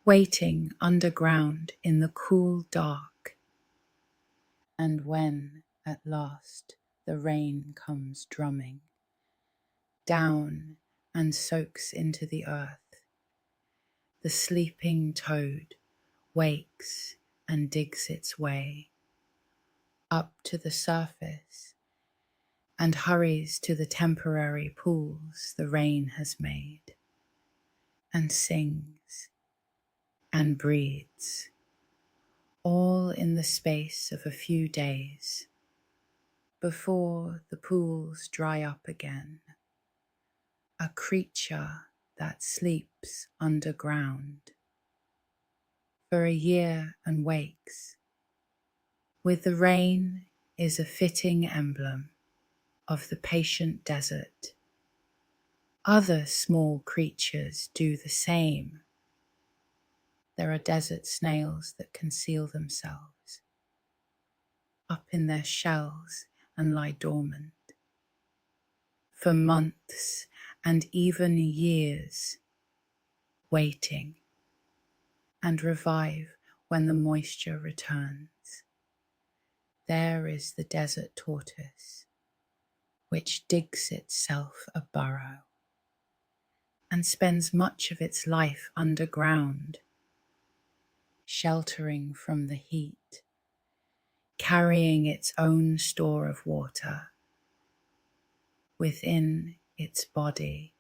waiting underground in the cool dark, and when at last the rain comes drumming down and soaks into the earth, the sleeping toad wakes and digs its way up to the surface and hurries to the temporary pools the rain has made, and sings and breeds, all in the space of a few days before the pools dry up again. A creature that sleeps underground for a year and wakes with the rain is a fitting emblem of the patient desert. Other small creatures do the same. There are desert snails that conceal themselves up in their shells and lie dormant for months and even years, waiting, and revive when the moisture returns. There is the desert tortoise, which digs itself a burrow and spends much of its life underground, sheltering from the heat, carrying its own store of water within its body,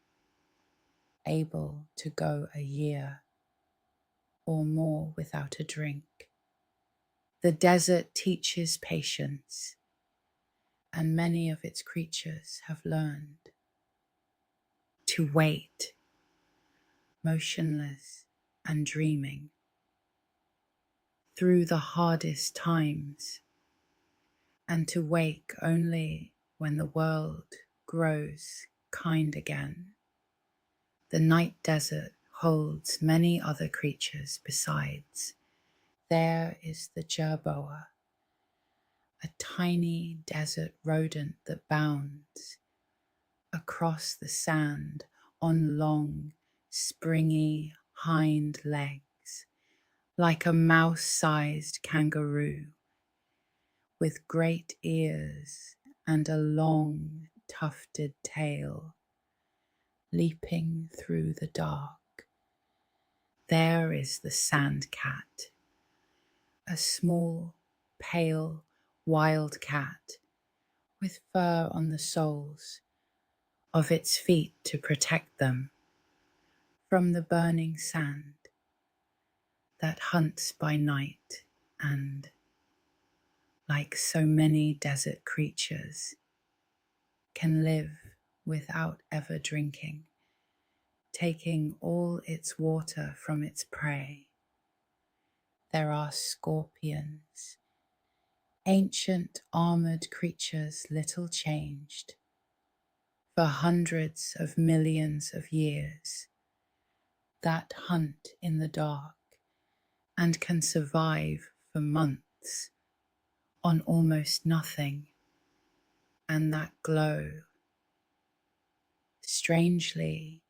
able to go a year or more without a drink. The desert teaches patience, and many of its creatures have learned to wait, motionless and dreaming, through the hardest times, and to wake only when the world grows kind again. The night desert holds many other creatures besides. There is the jerboa, a tiny desert rodent that bounds across the sand on long, springy hind legs, like a mouse-sized kangaroo, with great ears and a long, tufted tail leaping through the dark. There is the sand cat, a small, pale, wild cat with fur on the soles of its feet to protect them from the burning sand that hunts by night and, like so many desert creatures, can live without ever drinking, taking all its water from its prey. There are scorpions, ancient armored creatures little changed for hundreds of millions of years, that hunt in the dark and can survive for months on almost nothing, and that glow, strangely,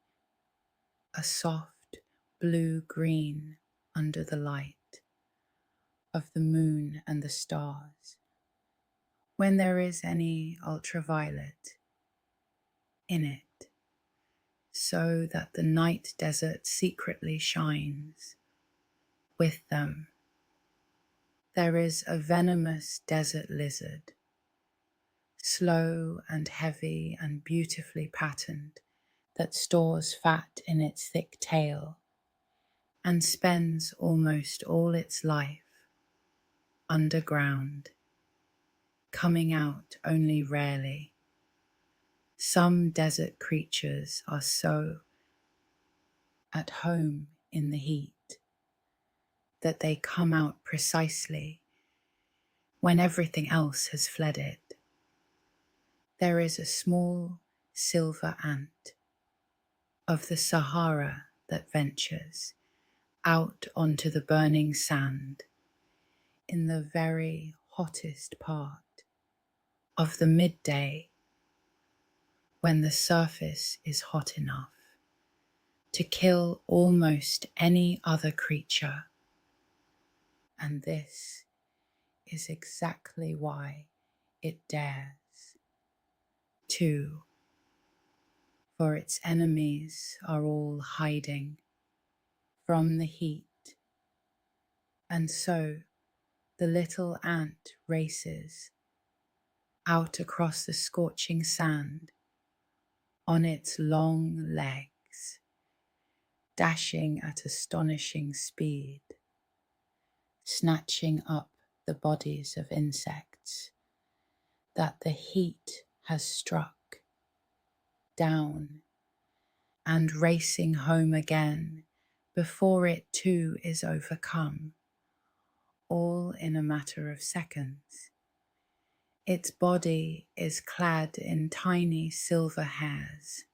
a soft blue-green under the light of the moon and the stars, when there is any ultraviolet in it, so that the night desert secretly shines with them. There is a venomous desert lizard, slow and heavy and beautifully patterned, that stores fat in its thick tail and spends almost all its life underground, coming out only rarely. Some desert creatures are so at home in the heat that they come out precisely when everything else has fled it. There is a small silver ant of the Sahara that ventures out onto the burning sand in the very hottest part of the midday, when the surface is hot enough to kill almost any other creature. And this is exactly why it dares to, for its enemies are all hiding from the heat, and so the little ant races out across the scorching sand on its long legs, dashing at astonishing speed, snatching up the bodies of insects that the heat has struck down, and racing home again before it too is overcome, all in a matter of seconds. Its body is clad in tiny silver hairs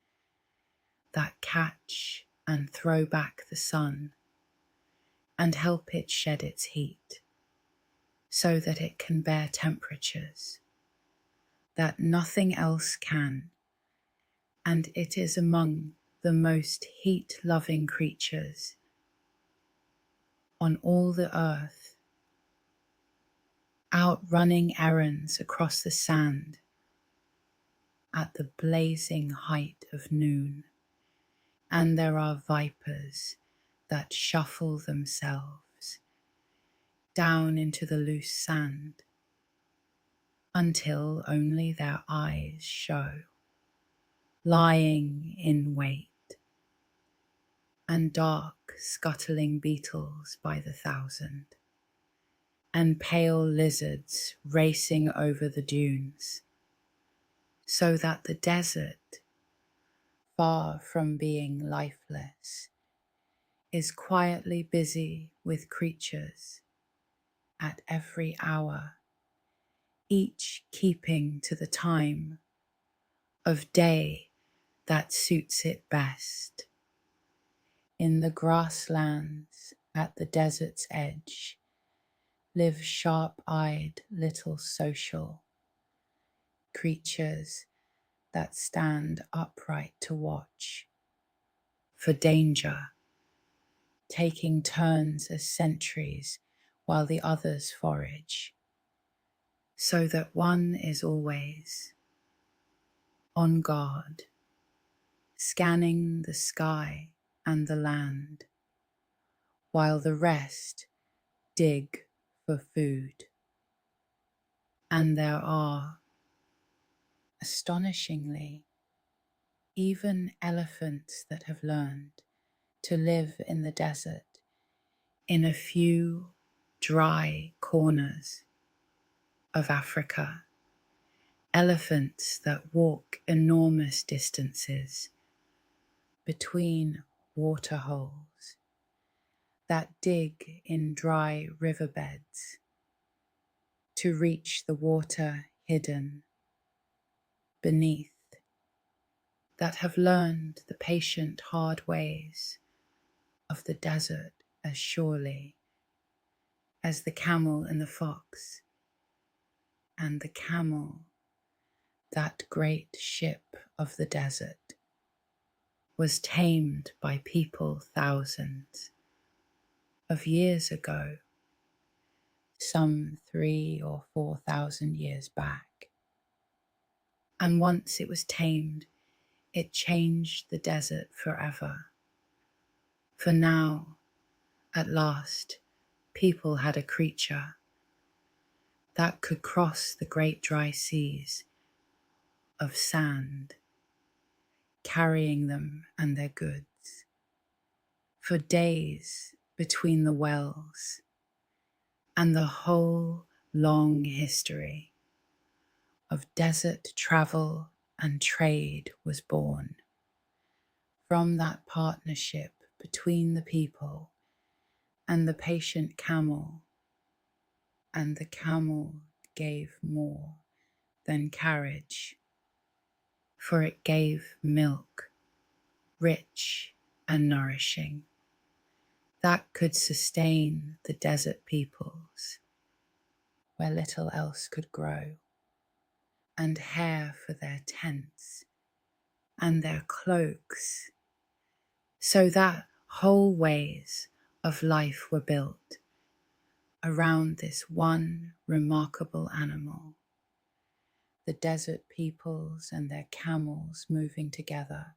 that catch and throw back the sun and help it shed its heat, so that it can bear temperatures that nothing else can, and it is among the most heat-loving creatures on all the earth, out running errands across the sand at the blazing height of noon. And there are vipers that shuffle themselves down into the loose sand until only their eyes show, lying in wait, and dark scuttling beetles by the thousand, and pale lizards racing over the dunes, so that the desert, far from being lifeless, is quietly busy with creatures at every hour, each keeping to the time of day that suits it best. In the grasslands at the desert's edge live sharp-eyed little social creatures that stand upright to watch for danger, taking turns as sentries while the others forage, so that one is always on guard, scanning the sky and the land, while the rest dig for food. And there are, astonishingly, even elephants that have learned to live in the desert in a few dry corners of Africa. Elephants that walk enormous distances between water holes, that dig in dry riverbeds to reach the water hidden beneath, that have learned the patient hard ways of the desert as surely as the camel and the fox, and the camel, that great ship of the desert, was tamed by people thousands of years ago, some 3,000 or 4,000 years back. And once it was tamed, it changed the desert forever. For now, at last, people had a creature that could cross the great dry seas of sand, carrying them and their goods for days between the wells, and the whole long history of desert travel and trade was born from that partnership between the people and the patient camel. And the camel gave more than carriage, for it gave milk, rich and nourishing, that could sustain the desert peoples where little else could grow, and hair for their tents and their cloaks, so that whole ways of life were built around this one remarkable animal, the desert peoples and their camels moving together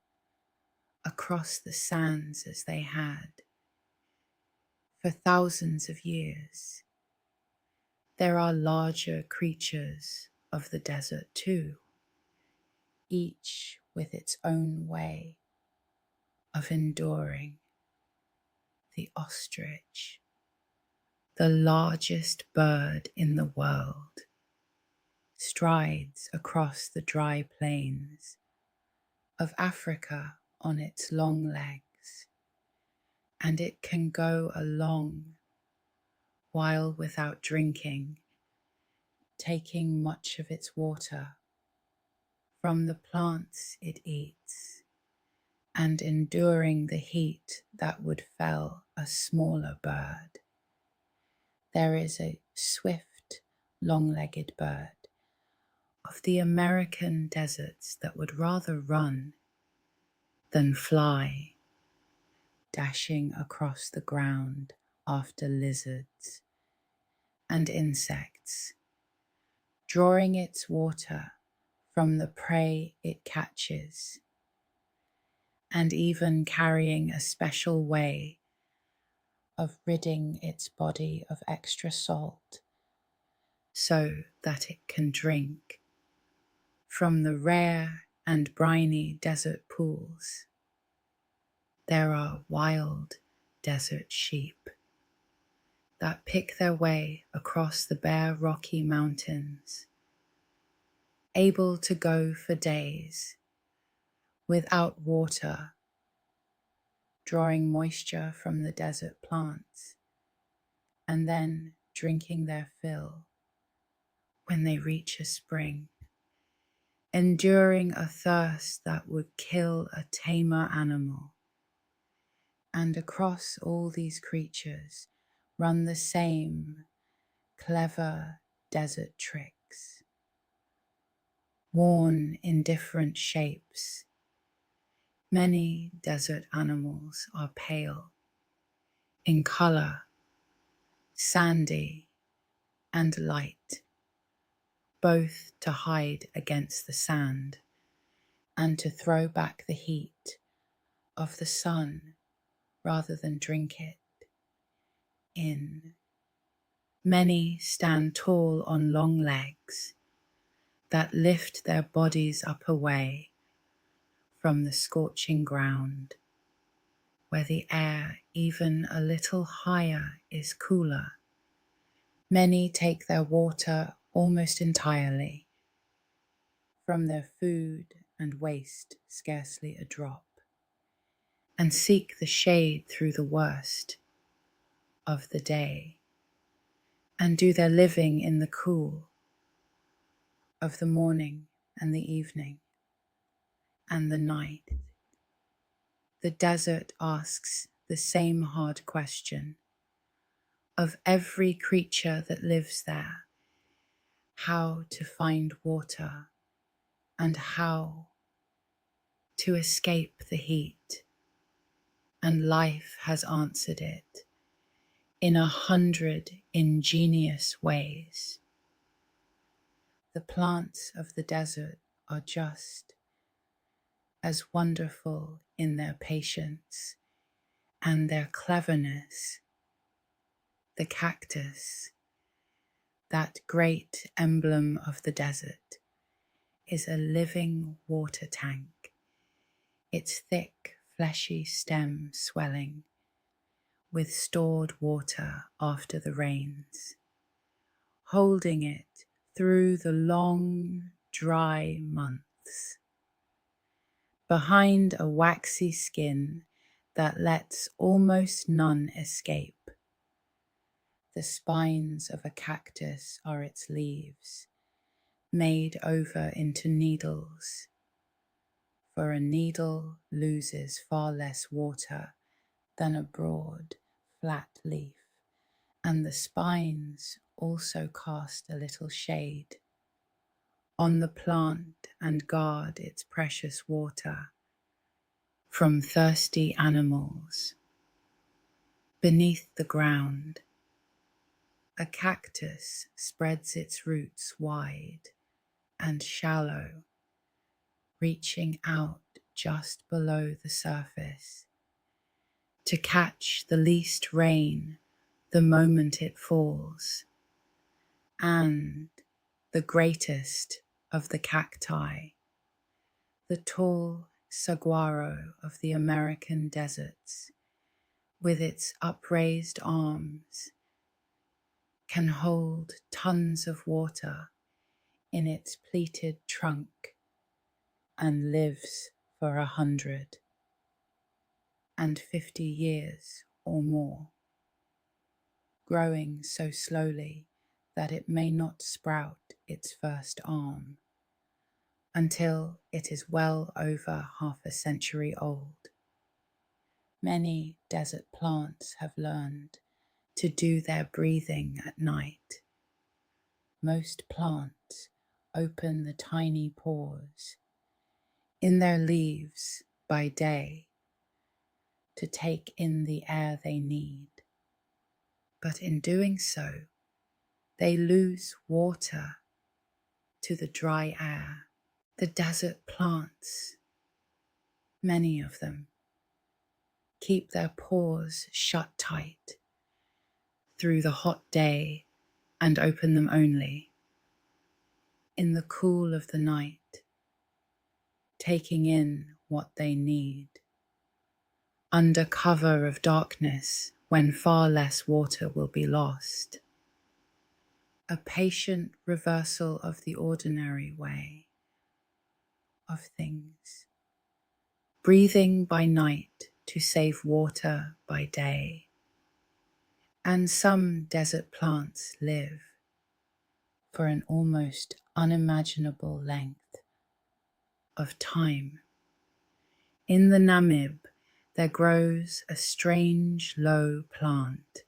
across the sands as they had for thousands of years. There are larger creatures of the desert too, each with its own way of enduring. The ostrich, the largest bird in the world, strides across the dry plains of Africa on its long legs, and it can go a long while without drinking, taking much of its water from the plants it eats, and enduring the heat that would fell a smaller bird. There is a swift, long-legged bird of the American deserts that would rather run than fly, dashing across the ground after lizards and insects, drawing its water from the prey it catches, and even carrying a special way of ridding its body of extra salt so that it can drink from the rare and briny desert pools. There are wild desert sheep that pick their way across the bare rocky mountains, able to go for days without water, drawing moisture from the desert plants, and then drinking their fill when they reach a spring, enduring a thirst that would kill a tamer animal. And across all these creatures run the same clever desert tricks, worn in different shapes. Many desert animals are pale in color, sandy and light, both to hide against the sand and to throw back the heat of the sun rather than drink it in. Many stand tall on long legs that lift their bodies up away from the scorching ground, where the air even a little higher is cooler. Many take their water almost entirely from their food and waste scarcely a drop, and seek the shade through the worst of the day, and do their living in the cool of the morning and the evening and the night. The desert asks the same hard question of every creature that lives there: how to find water and how to escape the heat. And life has answered it in 100 ingenious ways. The plants of the desert are just as wonderful in their patience and their cleverness. The cactus, that great emblem of the desert, is a living water tank, its thick, fleshy stem swelling with stored water after the rains, holding it through the long, dry months. Behind a waxy skin that lets almost none escape, the spines of a cactus are its leaves, made over into needles, for a needle loses far less water than a broad, flat leaf, and the spines also cast a little shade on the plant and guard its precious water from thirsty animals. Beneath the ground, a cactus spreads its roots wide and shallow, reaching out just below the surface to catch the least rain the moment it falls. And the greatest of the cacti, the tall saguaro of the American deserts, with its upraised arms, can hold tons of water in its pleated trunk and lives for 150 years or more, growing so slowly that it may not sprout its first arm until it is well over half a century old. Many desert plants have learned to do their breathing at night. Most plants open the tiny pores in their leaves by day to take in the air they need, but in doing so, they lose water to the dry air. The desert plants, many of them, keep their pores shut tight through the hot day and open them only in the cool of the night, taking in what they need under cover of darkness when far less water will be lost. A patient reversal of the ordinary way of things, breathing by night to save water by day. And some desert plants live for an almost unimaginable length of time. In the Namib, there grows a strange low plant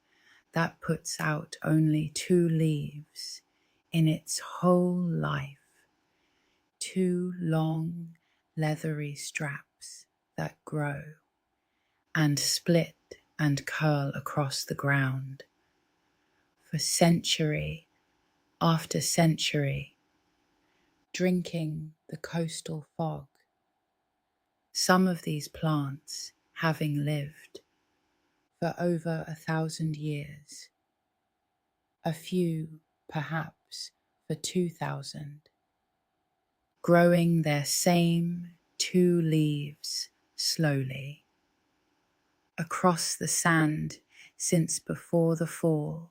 that puts out only 2 leaves in its whole life, 2 long, leathery straps that grow and split and curl across the ground. For century after century, drinking the coastal fog some of these plants having lived for over 1,000 years, a few perhaps for 2,000, growing their same two leaves slowly across the sand since before the fall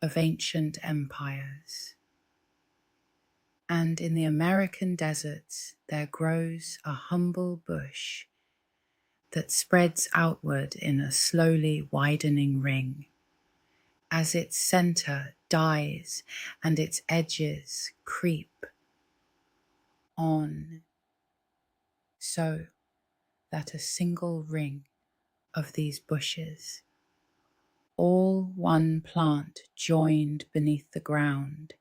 of ancient empires. And in the American deserts there grows a humble bush that spreads outward in a slowly widening ring as its center dies and its edges creep on, so that a single ring of these bushes, all one plant joined beneath the ground,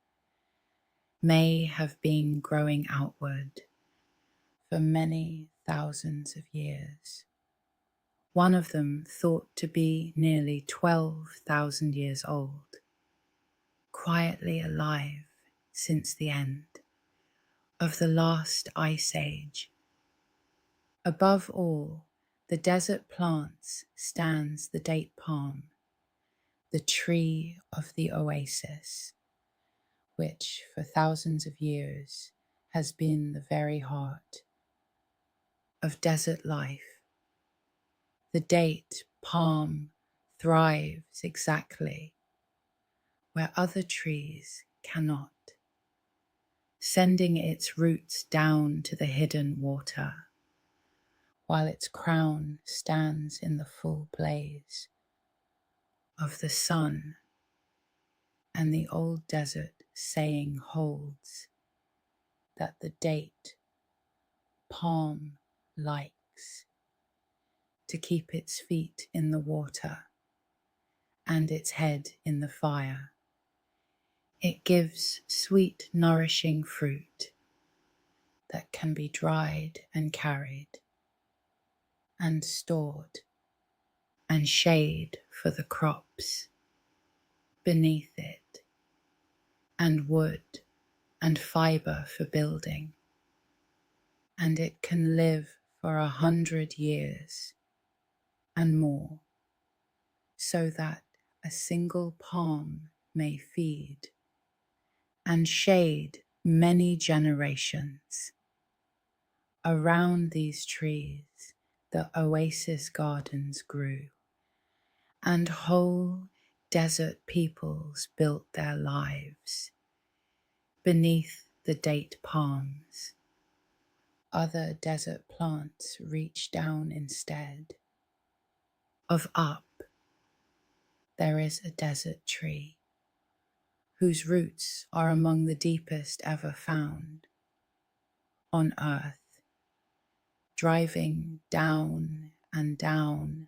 may have been growing outward for many thousands of years. One of them thought to be nearly 12,000 years old, quietly alive since the end of the last ice age. Above all the desert plants stands the date palm, the tree of the oasis, which for thousands of years has been the very heart of desert life. The date palm thrives exactly where other trees cannot, sending its roots down to the hidden water, while its crown stands in the full blaze of the sun. And the old desert saying holds that the date palm likes to keep its feet in the water and its head in the fire. It gives sweet, nourishing fruit that can be dried and carried and stored, and shade for the crops beneath it, and wood and fiber for building. And it can live for 100 years and more, so that a single palm may feed and shade many generations. Around these trees the oasis gardens grew, and whole desert peoples built their lives beneath the date palms. Other desert plants reach down instead. Of up, there is a desert tree whose roots are among the deepest ever found on earth, driving down and down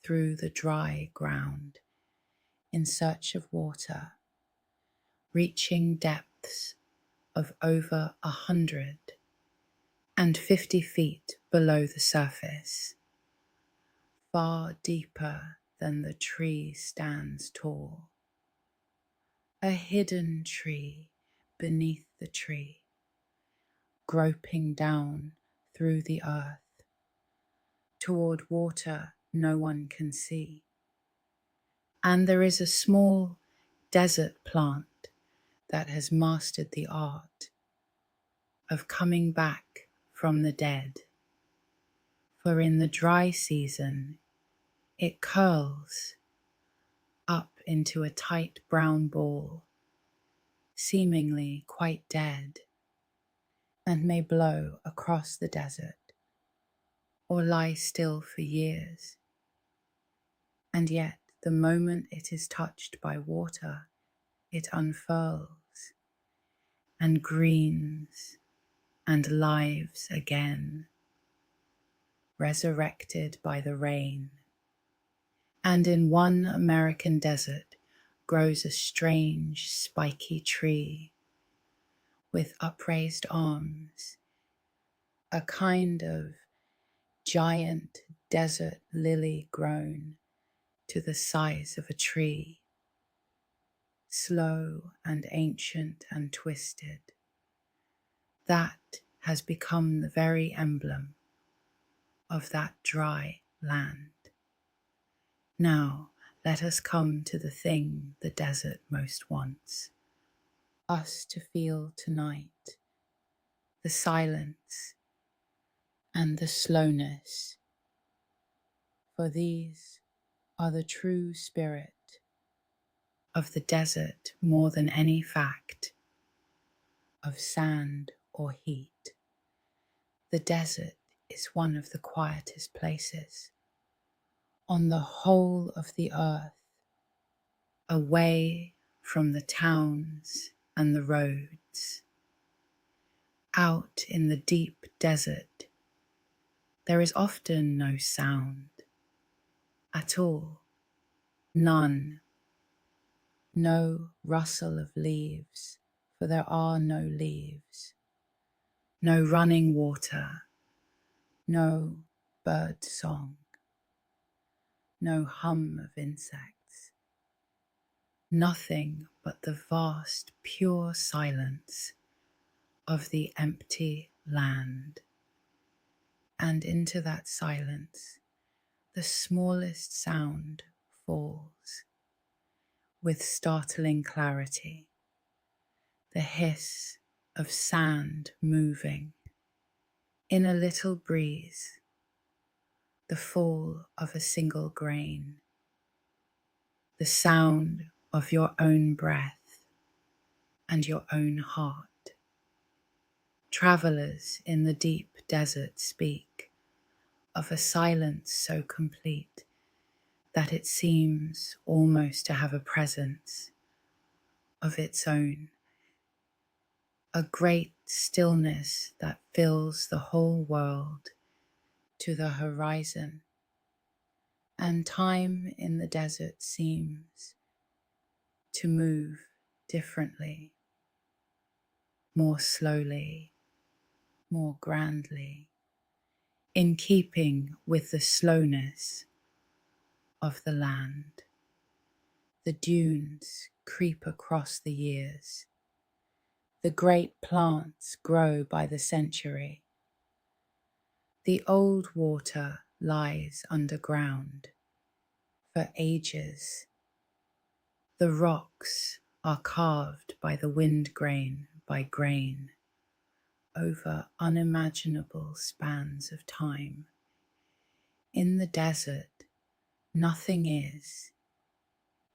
through the dry ground in search of water, reaching depths of over 150 feet below the surface, far deeper than the tree stands tall. A hidden tree beneath the tree, groping down through the earth toward water no one can see. And there is a small desert plant that has mastered the art of coming back from the dead. For in the dry season it curls up into a tight brown ball, seemingly quite dead, and may blow across the desert or lie still for years. And yet the moment it is touched by water, it unfurls and greens and lives again, resurrected by the rain. And in one American desert grows a strange spiky tree with upraised arms, a kind of giant desert lily grown to the size of a tree, slow and ancient and twisted. That has become the very emblem of that dry land. Now let us come to the thing the desert most wants us to feel tonight, the silence and the slowness, for these are the true spirit of the desert more than any fact of sand or heat. The desert is one of the quietest places on the whole of the earth, away from the towns and the roads. Out in the deep desert, there is often no sound at all, none, no rustle of leaves, for there are no leaves, no running water, no bird song, no hum of insects, nothing but the vast, pure silence of the empty land. And into that silence, the smallest sound falls with startling clarity, the hiss of sand moving in a little breeze, the fall of a single grain, the sound of your own breath and your own heart. Travelers in the deep desert speak of a silence so complete that it seems almost to have a presence of its own, a great stillness that fills the whole world to the horizon, and time in the desert seems to move differently, more slowly, more grandly, in keeping with the slowness of the land. The dunes creep across the years. The great plants grow by the century. The old water lies underground for ages. The rocks are carved by the wind grain by grain over unimaginable spans of time. In the desert, nothing is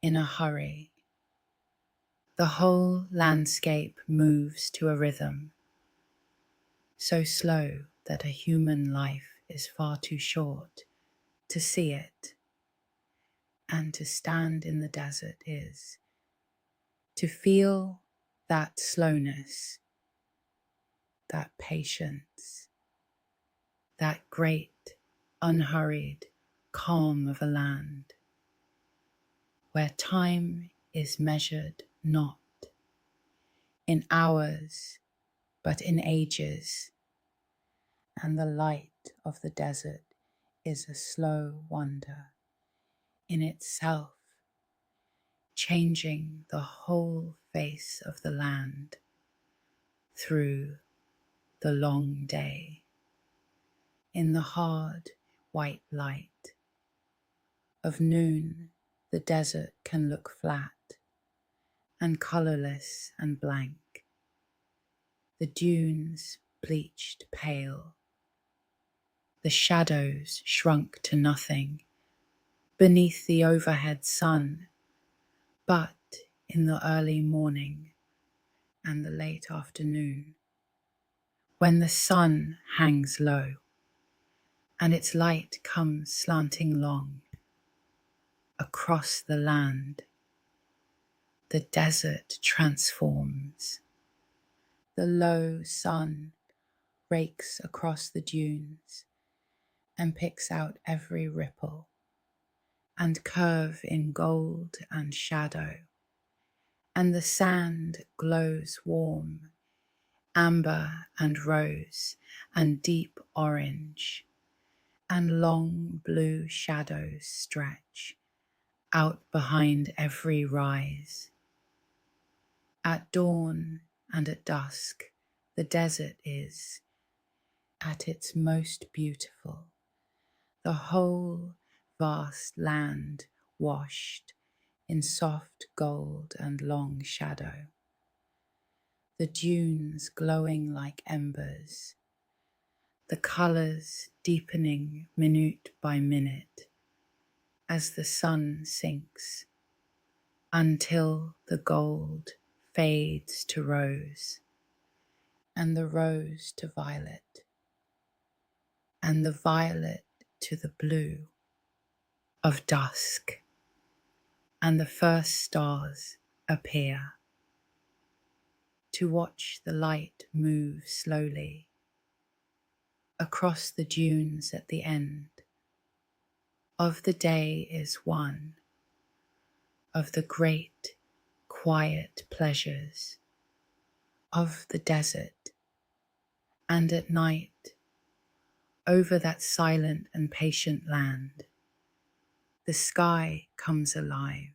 in a hurry. The whole landscape moves to a rhythm, so slow that a human life is far too short to see it. And to stand in the desert is to feel that slowness, that patience, that great, unhurried calm of a land where time is measured not in hours, but in ages, and the light of the desert is a slow wonder in itself, changing the whole face of the land through the long day. In the hard white light of noon, the desert can look flat and colourless and blank, the dunes bleached pale, the shadows shrunk to nothing beneath the overhead sun. But in the early morning and the late afternoon, when the sun hangs low and its light comes slanting long across the land, the desert transforms. The low sun rakes across the dunes and picks out every ripple and curve in gold and shadow, and the sand glows warm, amber and rose and deep orange, and long blue shadows stretch out behind every rise. At dawn and at dusk, the desert is at its most beautiful, the whole vast land washed in soft gold and long shadow, the dunes glowing like embers, the colours deepening minute by minute as the sun sinks, until the gold fades to rose, and the rose to violet, and the violet to the blue of dusk, and the first stars appear, to watch the light move slowly across the dunes at the end of the day is one of the great quiet pleasures of the desert, and at night, over that silent and patient land, the sky comes alive,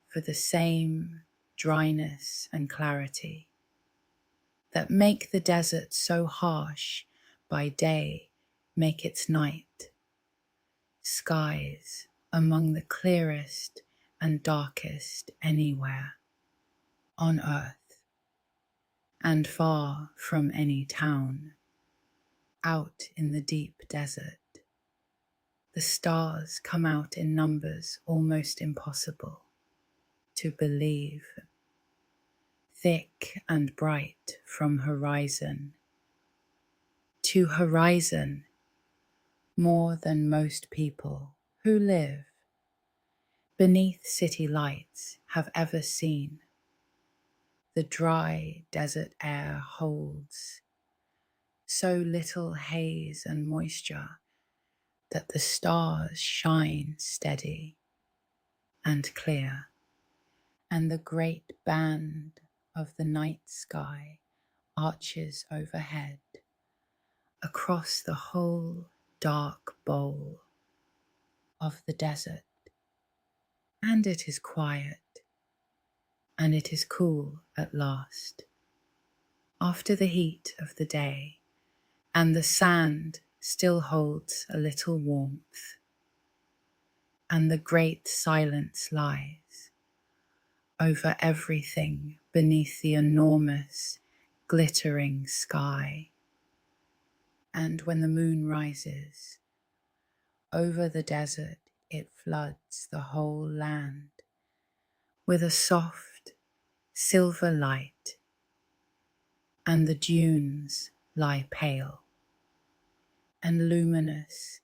for the same dryness and clarity that make the desert so harsh by day make its night skies among the clearest and darkest anywhere on earth, and far from any town, out in the deep desert. The stars come out in numbers almost impossible to believe, thick and bright from horizon to horizon, more than most people who live beneath city lights have ever seen. The dry desert air holds so little haze and moisture that the stars shine steady and clear, and the great band of the night sky arches overhead across the whole dark bowl of the desert. And it is quiet, and it is cool at last, after the heat of the day, and the sand still holds a little warmth, and the great silence lies over everything beneath the enormous, glittering sky. And when the moon rises over the desert, it floods the whole land with a soft silver light, and the dunes lie pale and luminous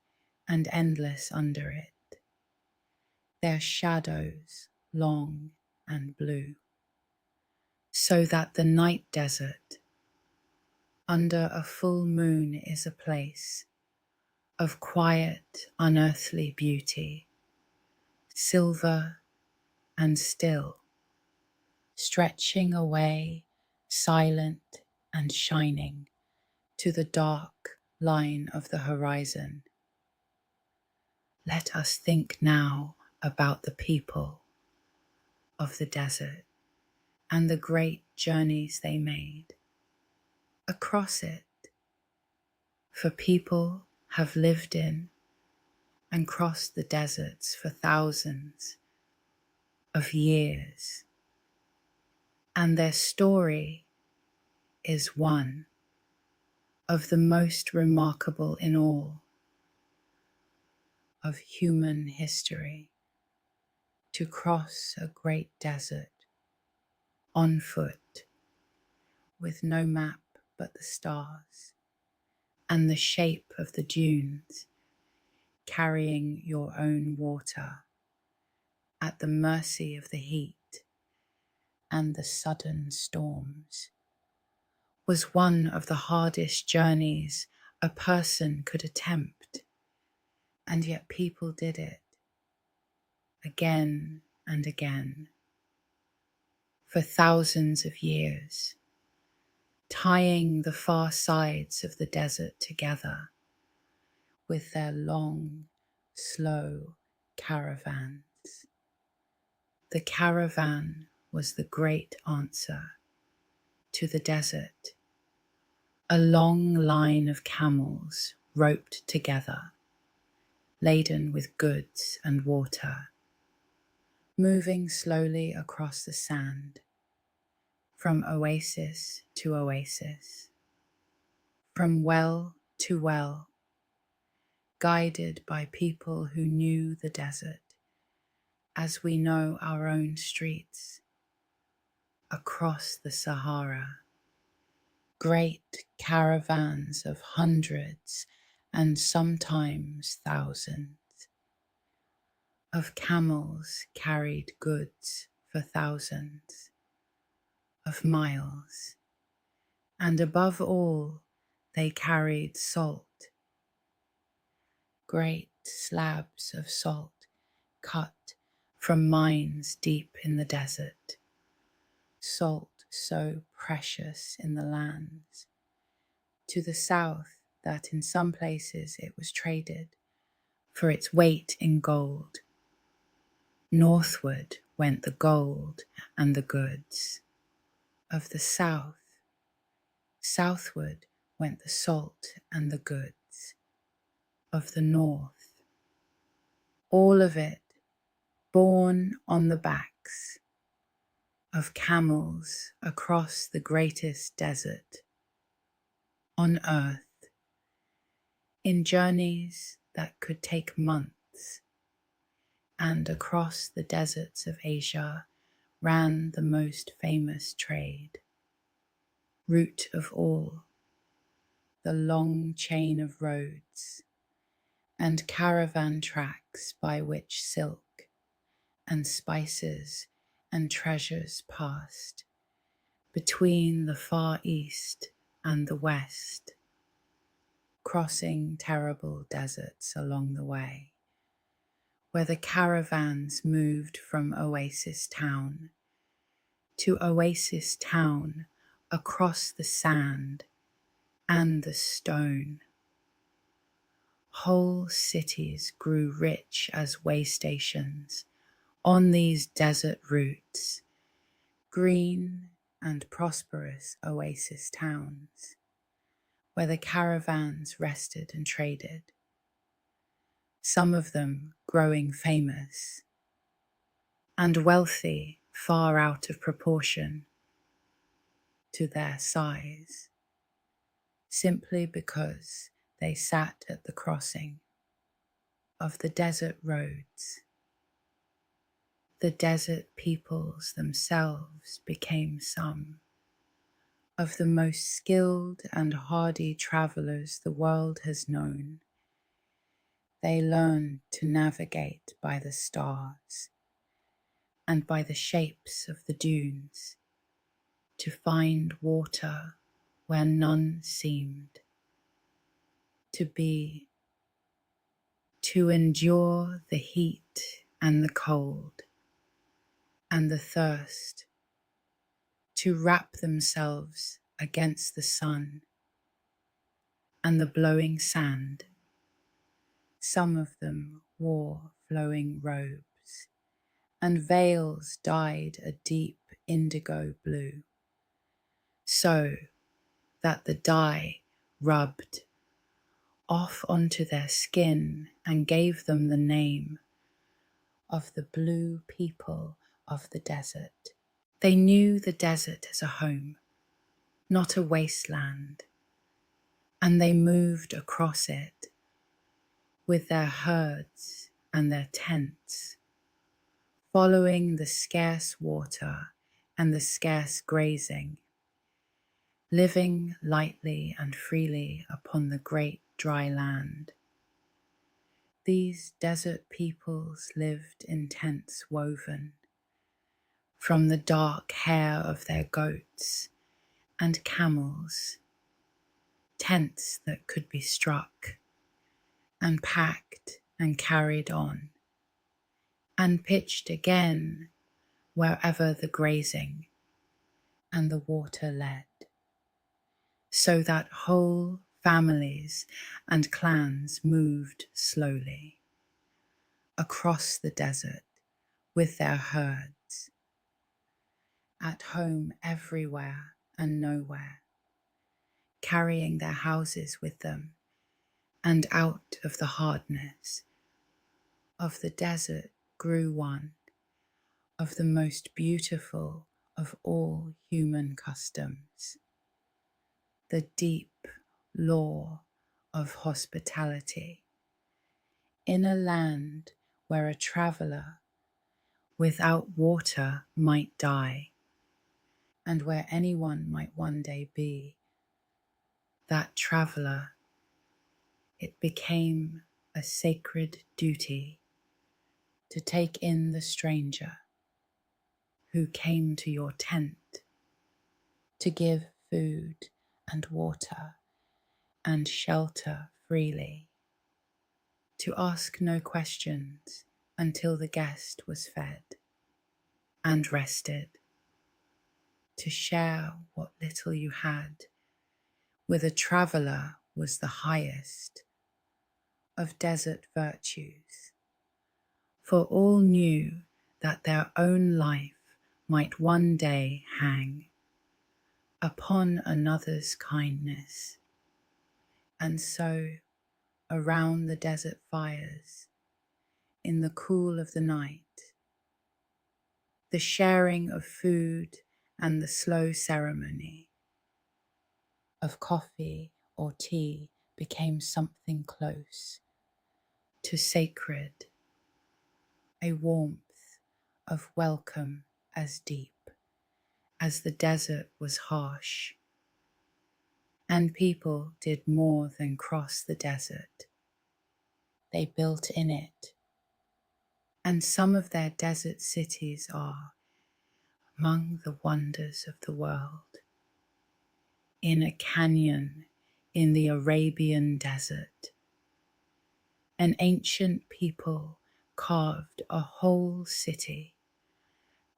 and endless under it, their shadows long and blue, so that the night desert under a full moon is a place of quiet, unearthly beauty, silver and still, stretching away, silent and shining, to the dark line of the horizon. Let us think now about the people of the desert and the great journeys they made across it, for people have lived in and crossed the deserts for thousands of years, and their story is one of the most remarkable in all of human history, to cross a great desert on foot with no map but the stars and the shape of the dunes, carrying your own water at the mercy of the heat and the sudden storms, was one of the hardest journeys a person could attempt, and yet people did it again and again for thousands of years, tying the far sides of the desert together with their long, slow caravans. The caravan was the great answer to the desert, a long line of camels roped together, laden with goods and water, moving slowly across the sand, from oasis to oasis, from well to well, guided by people who knew the desert as we know our own streets, across the Sahara. Great caravans of hundreds and sometimes thousands of camels carried goods for thousands of miles, and above all, they carried salt, great slabs of salt cut from mines deep in the desert, salt so precious in the lands to the south that in some places it was traded for its weight in gold. Northward went the gold and the goods of the south. Southward went the salt and the goods of the north. All of it borne on the backs of camels across the greatest desert on earth, in journeys that could take months, and across the deserts of Asia ran the most famous trade, root of all, the long chain of roads and caravan tracks by which silk and spices and treasures passed between the far east and the west, crossing terrible deserts along the way, where the caravans moved from oasis town to oasis town across the sand and the stone. Whole cities grew rich as way stations on these desert routes, green and prosperous oasis towns, where the caravans rested and traded, some of them growing famous and wealthy far out of proportion to their size, simply because they sat at the crossing of the desert roads. The desert peoples themselves became some of the most skilled and hardy travelers the world has known. They learned to navigate by the stars and by the shapes of the dunes, to find water where none seemed to be, to endure the heat and the cold and the thirst, to wrap themselves against the sun and the blowing sand. Some of them wore flowing robes, and veils dyed a deep indigo blue, so that the dye rubbed off onto their skin and gave them the name of the blue people of the desert. They knew the desert as a home, not a wasteland, and they moved across it with their herds and their tents, following the scarce water and the scarce grazing, living lightly and freely upon the great dry land. These desert peoples lived in tents woven from the dark hair of their goats and camels, tents that could be struck and packed and carried on, and pitched again wherever the grazing and the water led, so that whole families and clans moved slowly across the desert with their herds, at home everywhere and nowhere, carrying their houses with them, and out of the hardness Of the desert grew one of the most beautiful of all human customs, the deep law of hospitality. In a land where a traveller without water might die, and where anyone might one day be that traveller, it became a sacred duty to take in the stranger who came to your tent, to give food and water and shelter freely, to ask no questions until the guest was fed and rested, to share what little you had with a traveller was the highest of desert virtues, for all knew that their own life might one day hang upon another's kindness. And so, around the desert fires, in the cool of the night, the sharing of food and the slow ceremony of coffee or tea became something close to sacred, a warmth of welcome as deep as the desert was harsh. And people did more than cross the desert. They built in it. And some of their desert cities are among the wonders of the world. In a canyon in the Arabian desert, an ancient people carved a whole city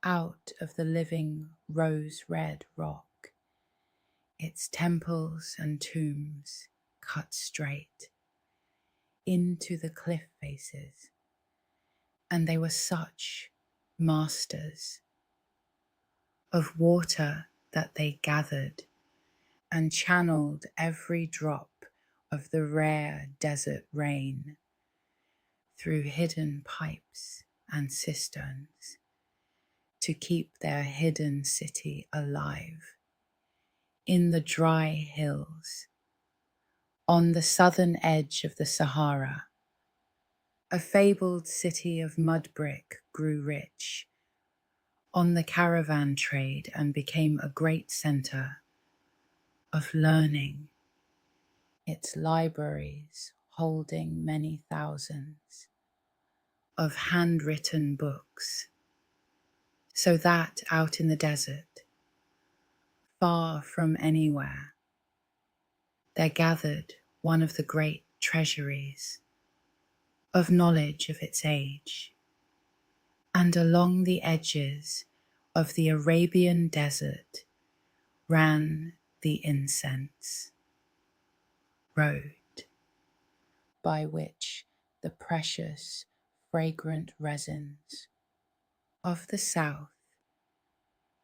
out of the living rose-red rock, its temples and tombs cut straight into the cliff faces, and they were such masters of water that they gathered and channeled every drop of the rare desert rain through hidden pipes and cisterns to keep their hidden city alive in the dry hills on the southern edge of the Sahara. A fabled city of mud brick grew rich on the caravan trade and became a great center of learning, its libraries holding many thousands of handwritten books, so that out in the desert, far from anywhere, there gathered one of the great treasuries of knowledge of its age, and along the edges of the Arabian desert ran the incense road by which the precious, fragrant resins of the south,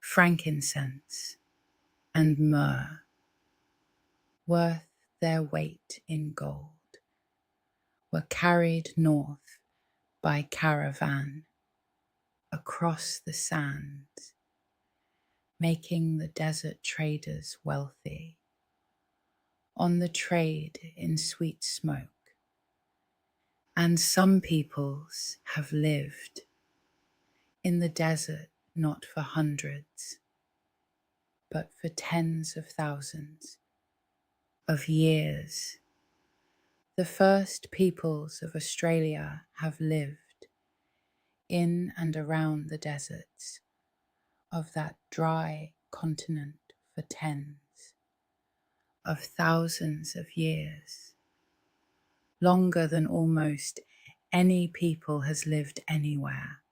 frankincense and myrrh, worth their weight in gold, were carried north by caravan across the sands, making the desert traders wealthy on the trade in sweet smoke. And some peoples have lived in the desert not for hundreds, but for tens of thousands of years. The first peoples of Australia have lived in and around the deserts of that dry continent for tens of thousands of years, longer than almost any people has lived anywhere,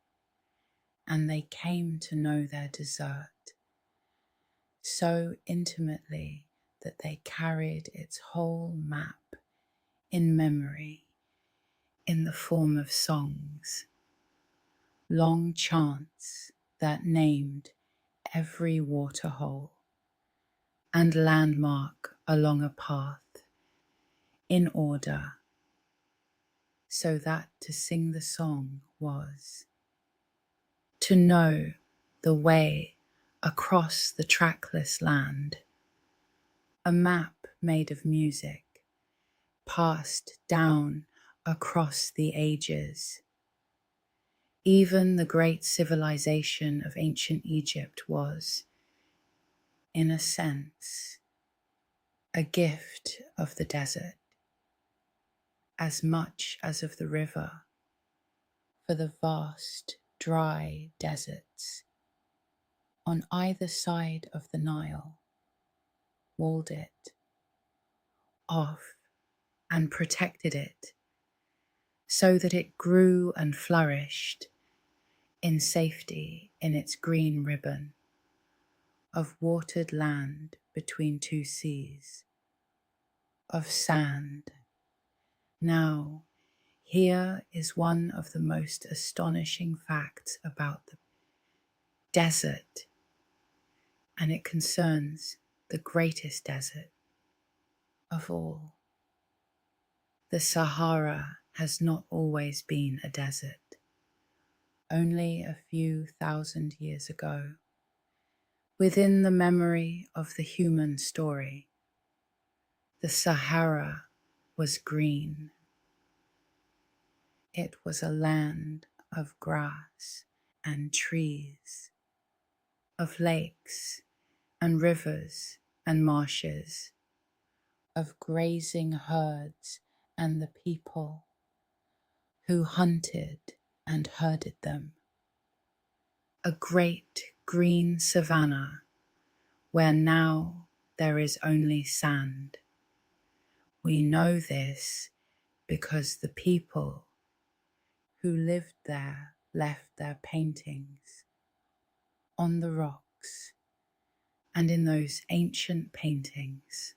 and they came to know their desert so intimately that they carried its whole map in memory in the form of songs, long chants that named every waterhole and landmark along a path in order so that to sing the song was to know the way across the trackless land, a map made of music, passed down across the ages. Even the great civilization of ancient Egypt was, in a sense, a gift of the desert, as much as of the river, for the vast, dry deserts on either side of the Nile walled it off and protected it so that it grew and flourished in safety in its green ribbon of watered land between two seas, of sand. Now, here is one of the most astonishing facts about the desert, and it concerns the greatest desert of all. The Sahara has not always been a desert. Only a few thousand years ago, within the memory of the human story, the Sahara was green. It was a land of grass and trees, of lakes and rivers and marshes, of grazing herds and the people who hunted and herded them. A great green savanna where now there is only sand. We know this because the people who lived there left their paintings on the rocks, and in those ancient paintings,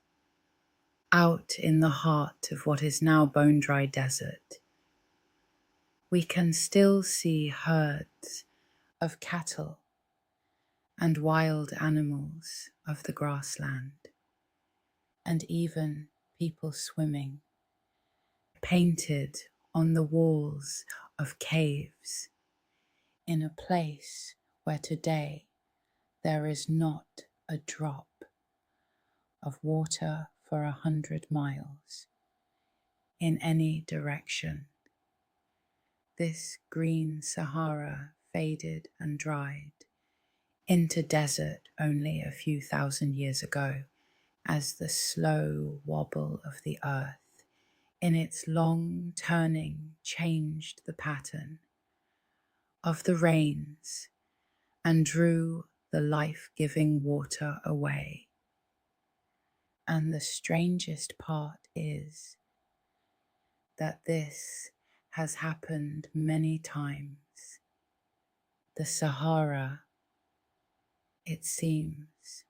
out in the heart of what is now bone-dry desert, we can still see herds of cattle and wild animals of the grassland, and even people swimming, painted on the walls of caves in a place where today there is not a drop of water for 100 miles in any direction. This green Sahara faded and dried into desert only a few thousand years ago as the slow wobble of the earth in its long turning changed the pattern of the rains and drew the life-giving water away. And the strangest part is that this has happened many times. The Sahara, it seems,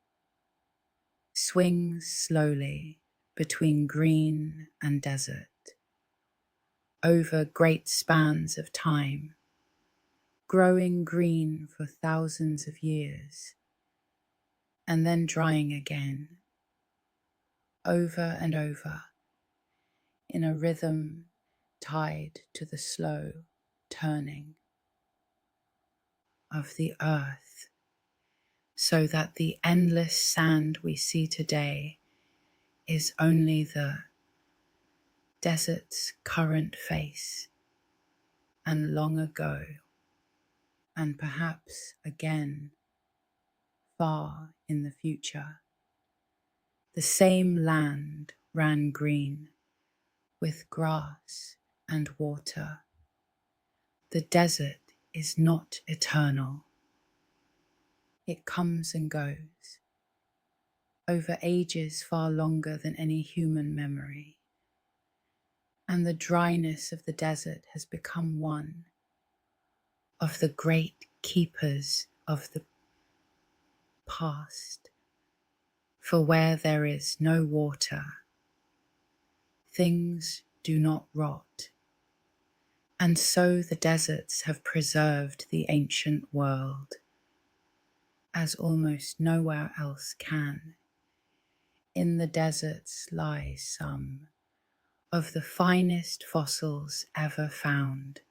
swings slowly between green and desert over great spans of time, growing green for thousands of years, and then drying again, over and over, in a rhythm tied to the slow turning of the earth, so that the endless sand we see today is only the desert's current face, and long ago, and perhaps again, far in the future, the same land ran green with grass and water. The desert is not eternal. It comes and goes over ages far longer than any human memory. And the dryness of the desert has become one of the great keepers of the past. For where there is no water, things do not rot. And so the deserts have preserved the ancient world, as almost nowhere else can. In the deserts lie some of the finest fossils ever found,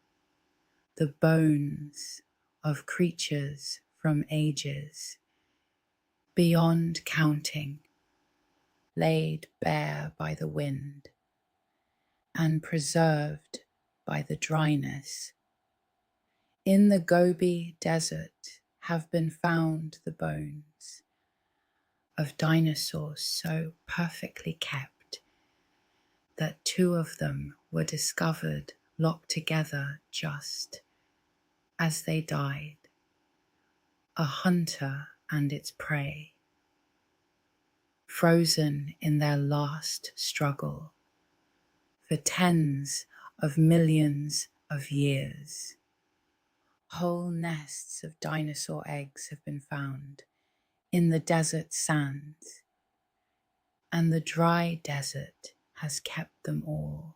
the bones of creatures from ages beyond counting, laid bare by the wind and preserved by the dryness. In the Gobi Desert have been found the bones of dinosaurs so perfectly kept that two of them were discovered locked together just as they died, a hunter and its prey, frozen in their last struggle for tens of millions of years. Whole nests of dinosaur eggs have been found in the desert sands, and the dry desert has kept them all,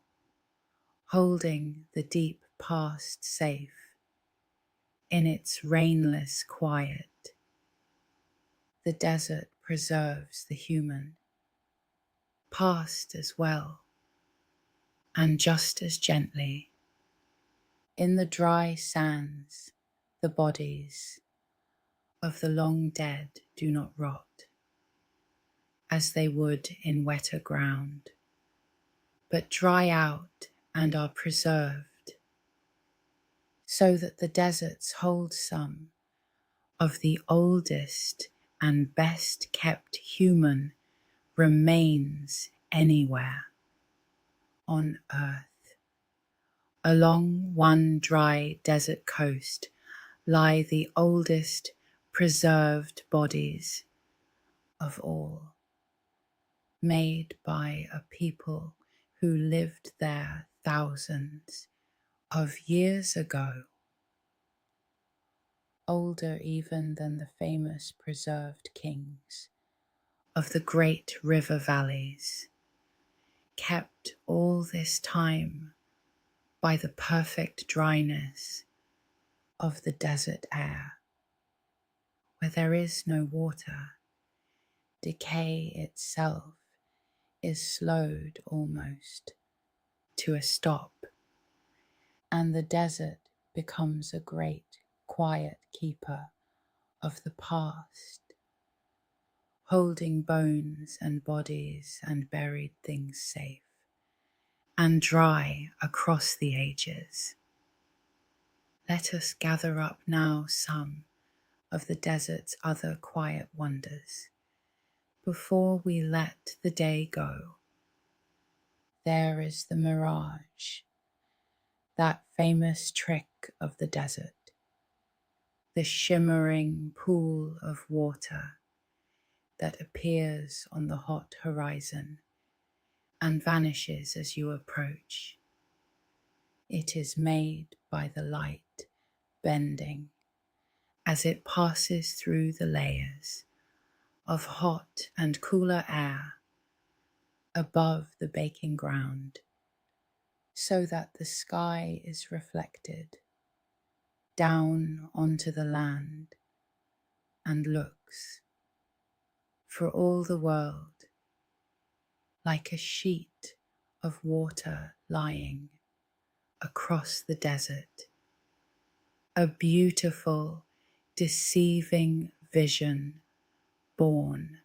holding the deep past safe in its rainless quiet. The desert preserves the human, past as well, and just as gently. In the dry sands, the bodies of the long dead do not rot, as they would in wetter ground, but dry out and are preserved, so that the deserts hold some of the oldest and best kept human remains anywhere on earth. Along one dry desert coast lie the oldest preserved bodies of all, made by a people who lived there thousands of years ago, older even than the famous preserved kings of the great river valleys, kept all this time by the perfect dryness of the desert air, where there is no water. Decay itself is slowed almost to a stop, and the desert becomes a great quiet keeper of the past, holding bones and bodies and buried things safe and dry across the ages. Let us gather up now some of the desert's other quiet wonders before we let the day go. There is the mirage, that famous trick of the desert, the shimmering pool of water that appears on the hot horizon and vanishes as you approach. It is made by the light bending as it passes through the layers of hot and cooler air above the baking ground, so that the sky is reflected down onto the land and looks, for all the world, like a sheet of water lying across the desert, a beautiful, deceiving vision born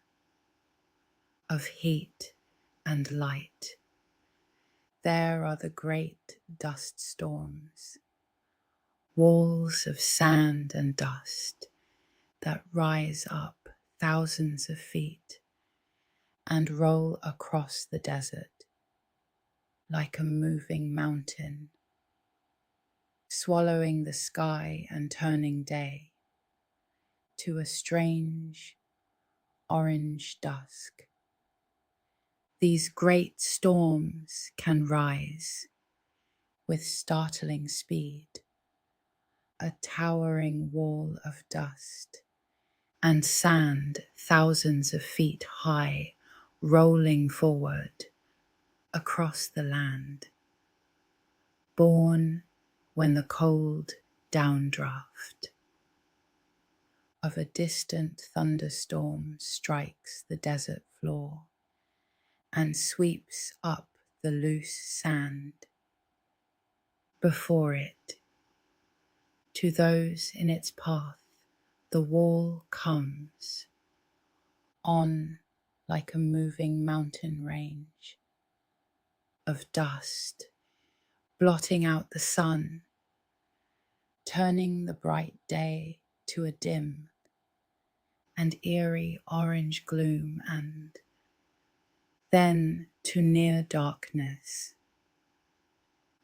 of heat and light. There are the great dust storms, walls of sand and dust that rise up thousands of feet and roll across the desert like a moving mountain, swallowing the sky and turning day to a strange orange dusk. These great storms can rise with startling speed, a towering wall of dust and sand thousands of feet high, rolling forward across the land, born when the cold downdraft of a distant thunderstorm strikes the desert floor and sweeps up the loose sand. Before it, to those in its path, the wall comes on like a moving mountain range of dust, blotting out the sun, turning the bright day to a dim and eerie orange gloom, and then to near darkness.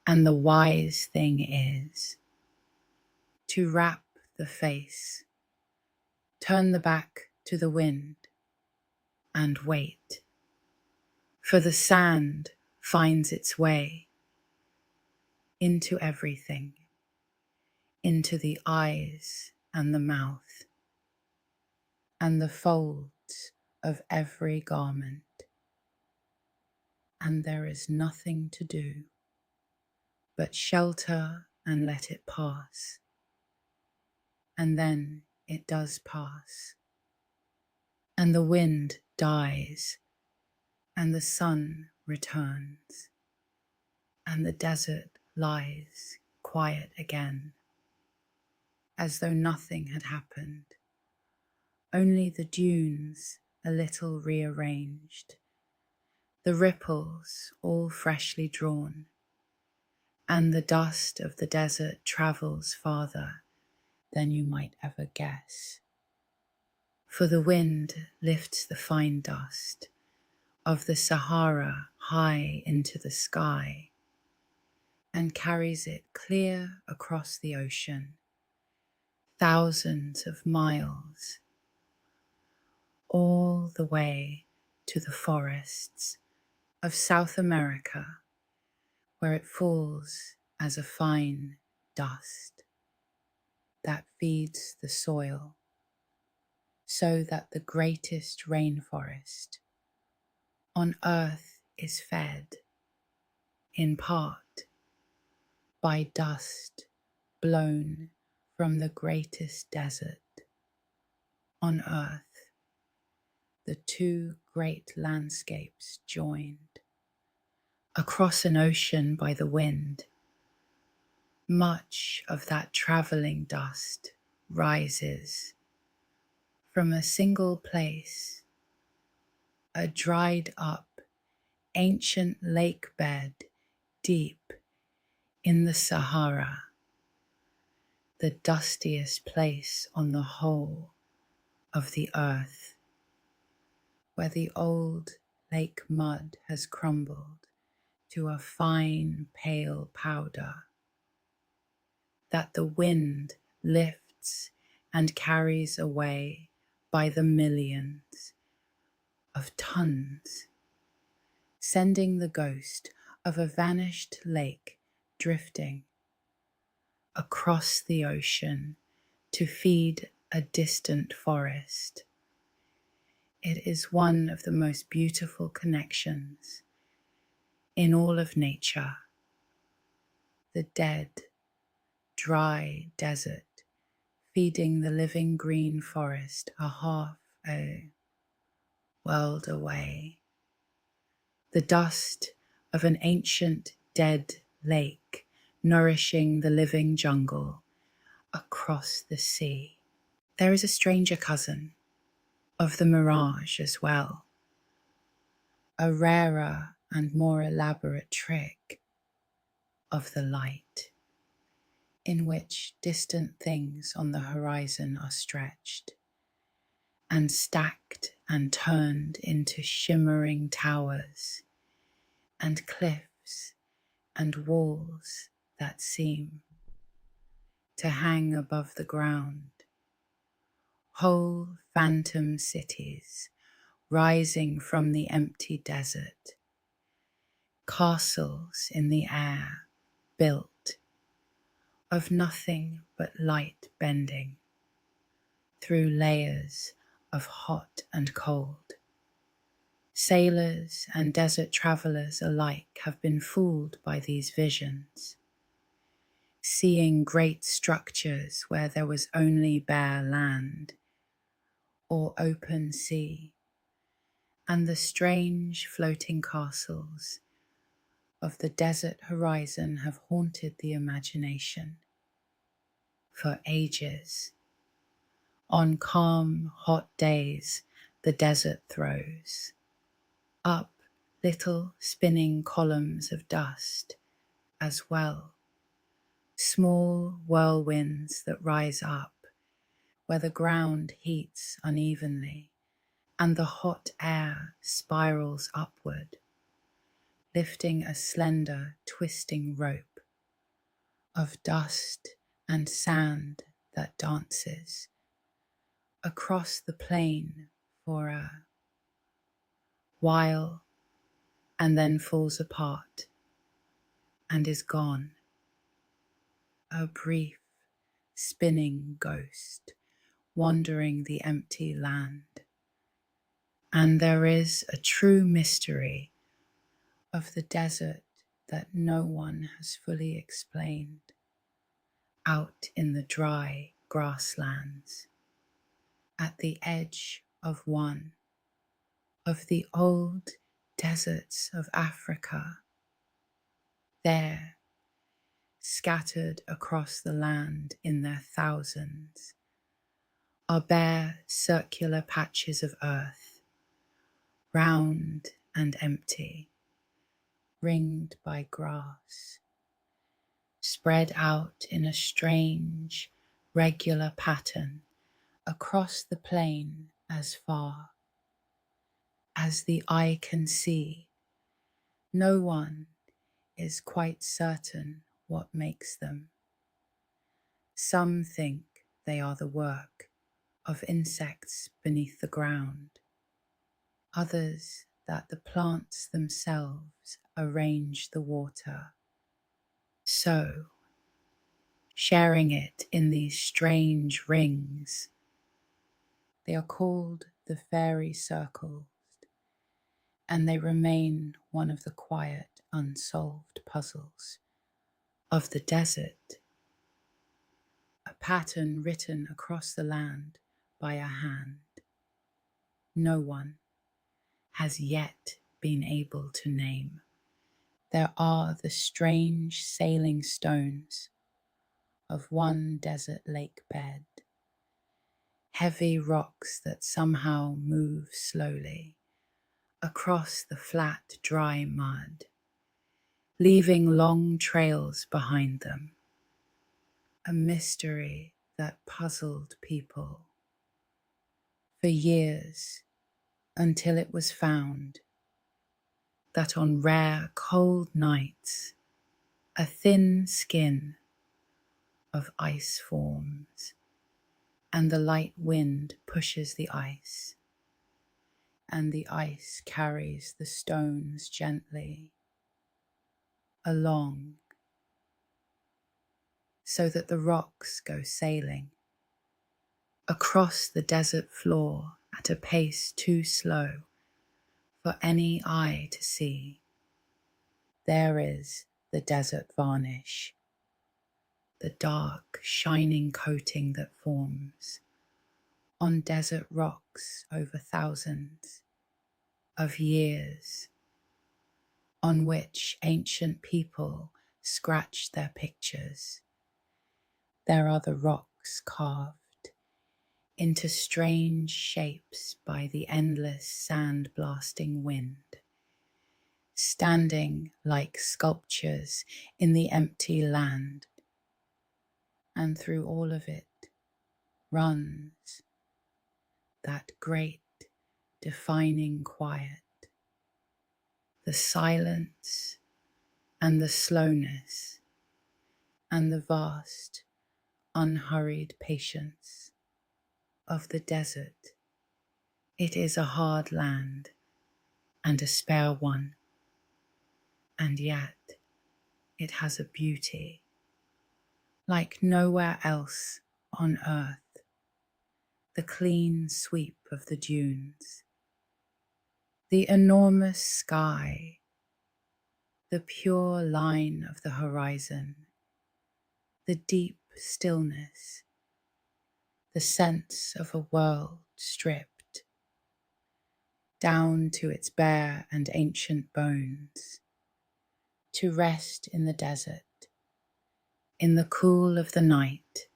And the wise thing is to wrap the face, turn the back to the wind, and wait. For the sand finds its way into everything, into the eyes and the mouth, and the folds of every garment. And there is nothing to do but shelter and let it pass. And then it does pass. And the wind dies, and the sun returns, and the desert lies quiet again, as though nothing had happened, only the dunes a little rearranged, the ripples all freshly drawn, and the dust of the desert travels farther than you might ever guess. For the wind lifts the fine dust of the Sahara high into the sky and carries it clear across the ocean, thousands of miles, all the way to the forests of South America, where it falls as a fine dust that feeds the soil, so that the greatest rainforest on earth is fed, in part, by dust blown from the greatest desert on earth, the two great landscapes joined across an ocean by the wind. Much of that travelling dust rises from a single place, a dried up ancient lake bed deep in the Sahara, the dustiest place on the whole of the earth, where the old lake mud has crumbled to a fine pale powder that the wind lifts and carries away by the millions of tons, sending the ghost of a vanished lake drifting across the ocean to feed a distant forest. It is one of the most beautiful connections in all of nature. The dead, dry desert feeding the living green forest a half a world away. The dust of an ancient dead lake nourishing the living jungle across the sea. There is a stranger cousin of the mirage as well, a rarer and more elaborate trick of the light, in which distant things on the horizon are stretched and stacked and turned into shimmering towers and cliffs and walls that seem to hang above the ground, whole phantom cities rising from the empty desert, castles in the air built of nothing but light bending through layers of hot and cold. Sailors and desert travelers alike have been fooled by these visions, seeing great structures where there was only bare land or open sea, and the strange floating castles of the desert horizon have haunted the imagination for ages. On calm, hot days, the desert throws up little spinning columns of dust as well, small whirlwinds that rise up where the ground heats unevenly and the hot air spirals upward, lifting a slender, twisting rope of dust and sand that dances across the plain for a while and then falls apart and is gone, a brief spinning ghost wandering the empty land. And there is a true mystery of the desert that no one has fully explained out in the dry grasslands at the edge of one of the old deserts of Africa. There, scattered across the land in their thousands, are bare circular patches of earth, round and empty, ringed by grass, spread out in a strange, regular pattern across the plain as far as the eye can see. No one is quite certain what makes them. Some think they are the work of insects beneath the ground, others that the plants themselves arrange the water. So, sharing it in these strange rings, they are called the fairy circles, and they remain one of the quiet, unsolved puzzles of the desert. A pattern written across the land by a hand no one has yet been able to name. There are the strange sailing stones of one desert lake bed, heavy rocks that somehow move slowly across the flat, dry mud, leaving long trails behind them, a mystery that puzzled people for years until it was found that on rare cold nights, a thin skin of ice forms and the light wind pushes the ice, and the ice carries the stones gently along so that the rocks go sailing across the desert floor at a pace too slow for any eye to see. There is the desert varnish, the dark, shining coating that forms on desert rocks over thousands of years, on which ancient people scratched their pictures. There are the rocks carved into strange shapes by the endless sand-blasting wind, standing like sculptures in the empty land. And through all of it runs that great defining quiet, the silence and the slowness and the vast, unhurried patience of the desert. It is a hard land and a spare one, and yet it has a beauty like nowhere else on earth. The clean sweep of the dunes, the enormous sky, the pure line of the horizon, the deep stillness, the sense of a world stripped down to its bare and ancient bones, to rest in the desert, in the cool of the night,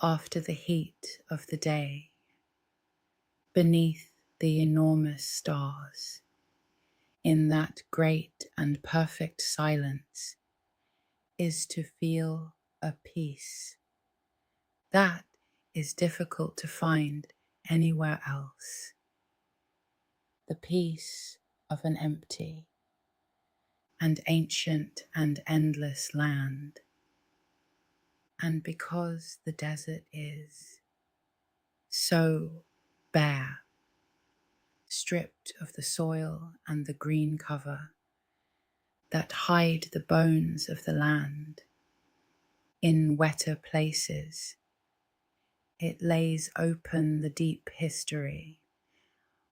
after the heat of the day, beneath the enormous stars, in that great and perfect silence, is to feel a peace that is difficult to find anywhere else. The peace of an empty and ancient and endless land. And because the desert is so bare, stripped of the soil and the green cover that hide the bones of the land, in wetter places, it lays open the deep history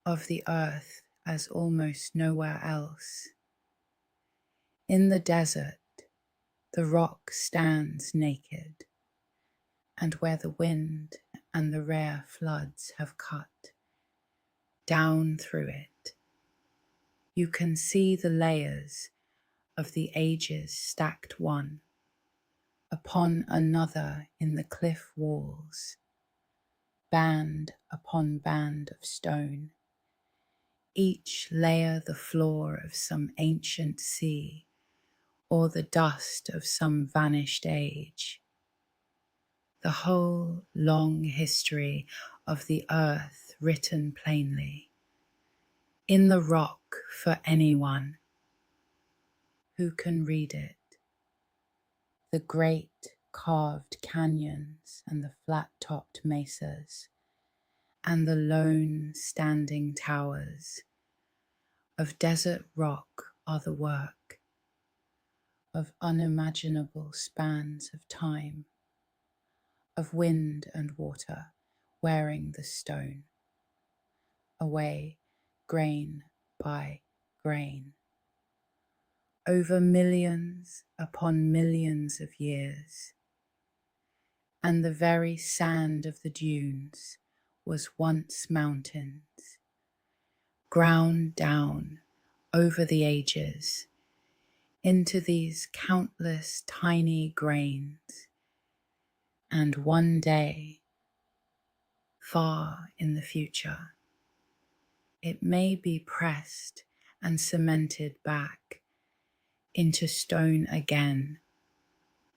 of the earth as almost nowhere else. In the desert, the rock stands naked, and where the wind and the rare floods have cut down through it, you can see the layers of the ages stacked one upon another in the cliff walls, band upon band of stone, each layer the floor of some ancient sea or the dust of some vanished age. The whole long history of the earth written plainly in the rock for anyone who can read it. The great carved canyons and the flat-topped mesas and the lone standing towers of desert rock are the work of unimaginable spans of time, of wind and water wearing the stone away grain by grain, over millions upon millions of years. And the very sand of the dunes was once mountains, ground down over the ages into these countless tiny grains. And one day, far in the future, it may be pressed and cemented back into stone again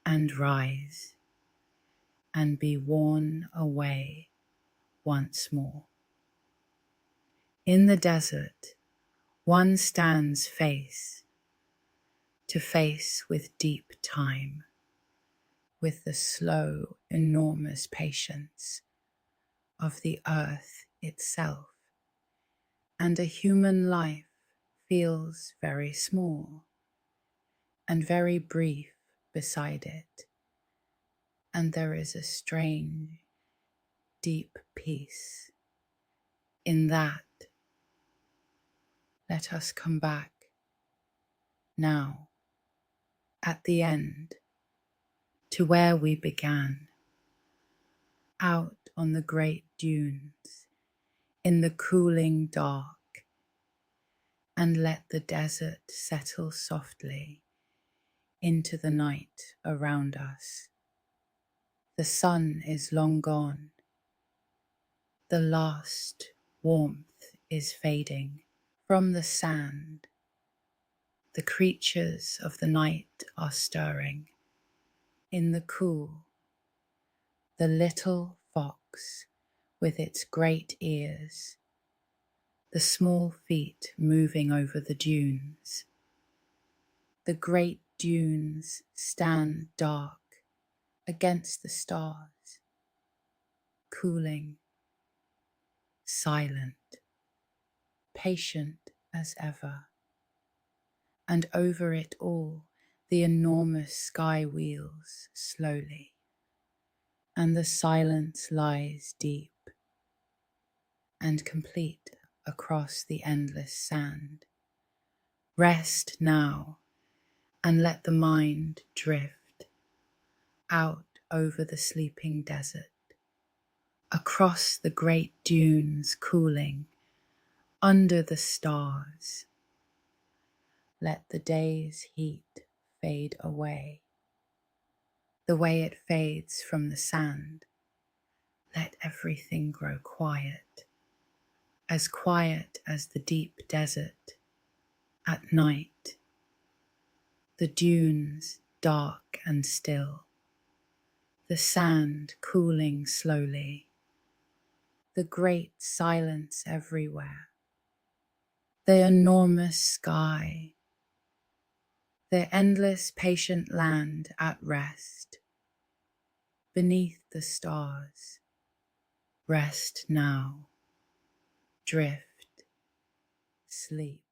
and rise and be worn away once more. In the desert, one stands face to face with deep time, with the slow, enormous patience of the earth itself, and a human life feels very small and very brief beside it, and there is a strange, deep peace in that. Let us come back now, at the end, to where we began, out on the great dunes, in the cooling dark, and let the desert settle softly into the night around us. The sun is long gone. The last warmth is fading from the sand. The creatures of the night are stirring. In the cool, the little fox with its great ears, the small feet moving over the dunes. The great dunes stand dark against the stars, cooling, silent, patient as ever. And over it all, the enormous sky wheels slowly, and the silence lies deep and complete across the endless sand. Rest now, and let the mind drift out over the sleeping desert, across the great dunes cooling under the stars. Let the day's heat fade away, the way it fades from the sand. Let everything grow quiet as the deep desert at night. The dunes dark and still, the sand cooling slowly, the great silence everywhere, the enormous sky, the endless patient land at rest beneath the stars. Rest now, drift, sleep.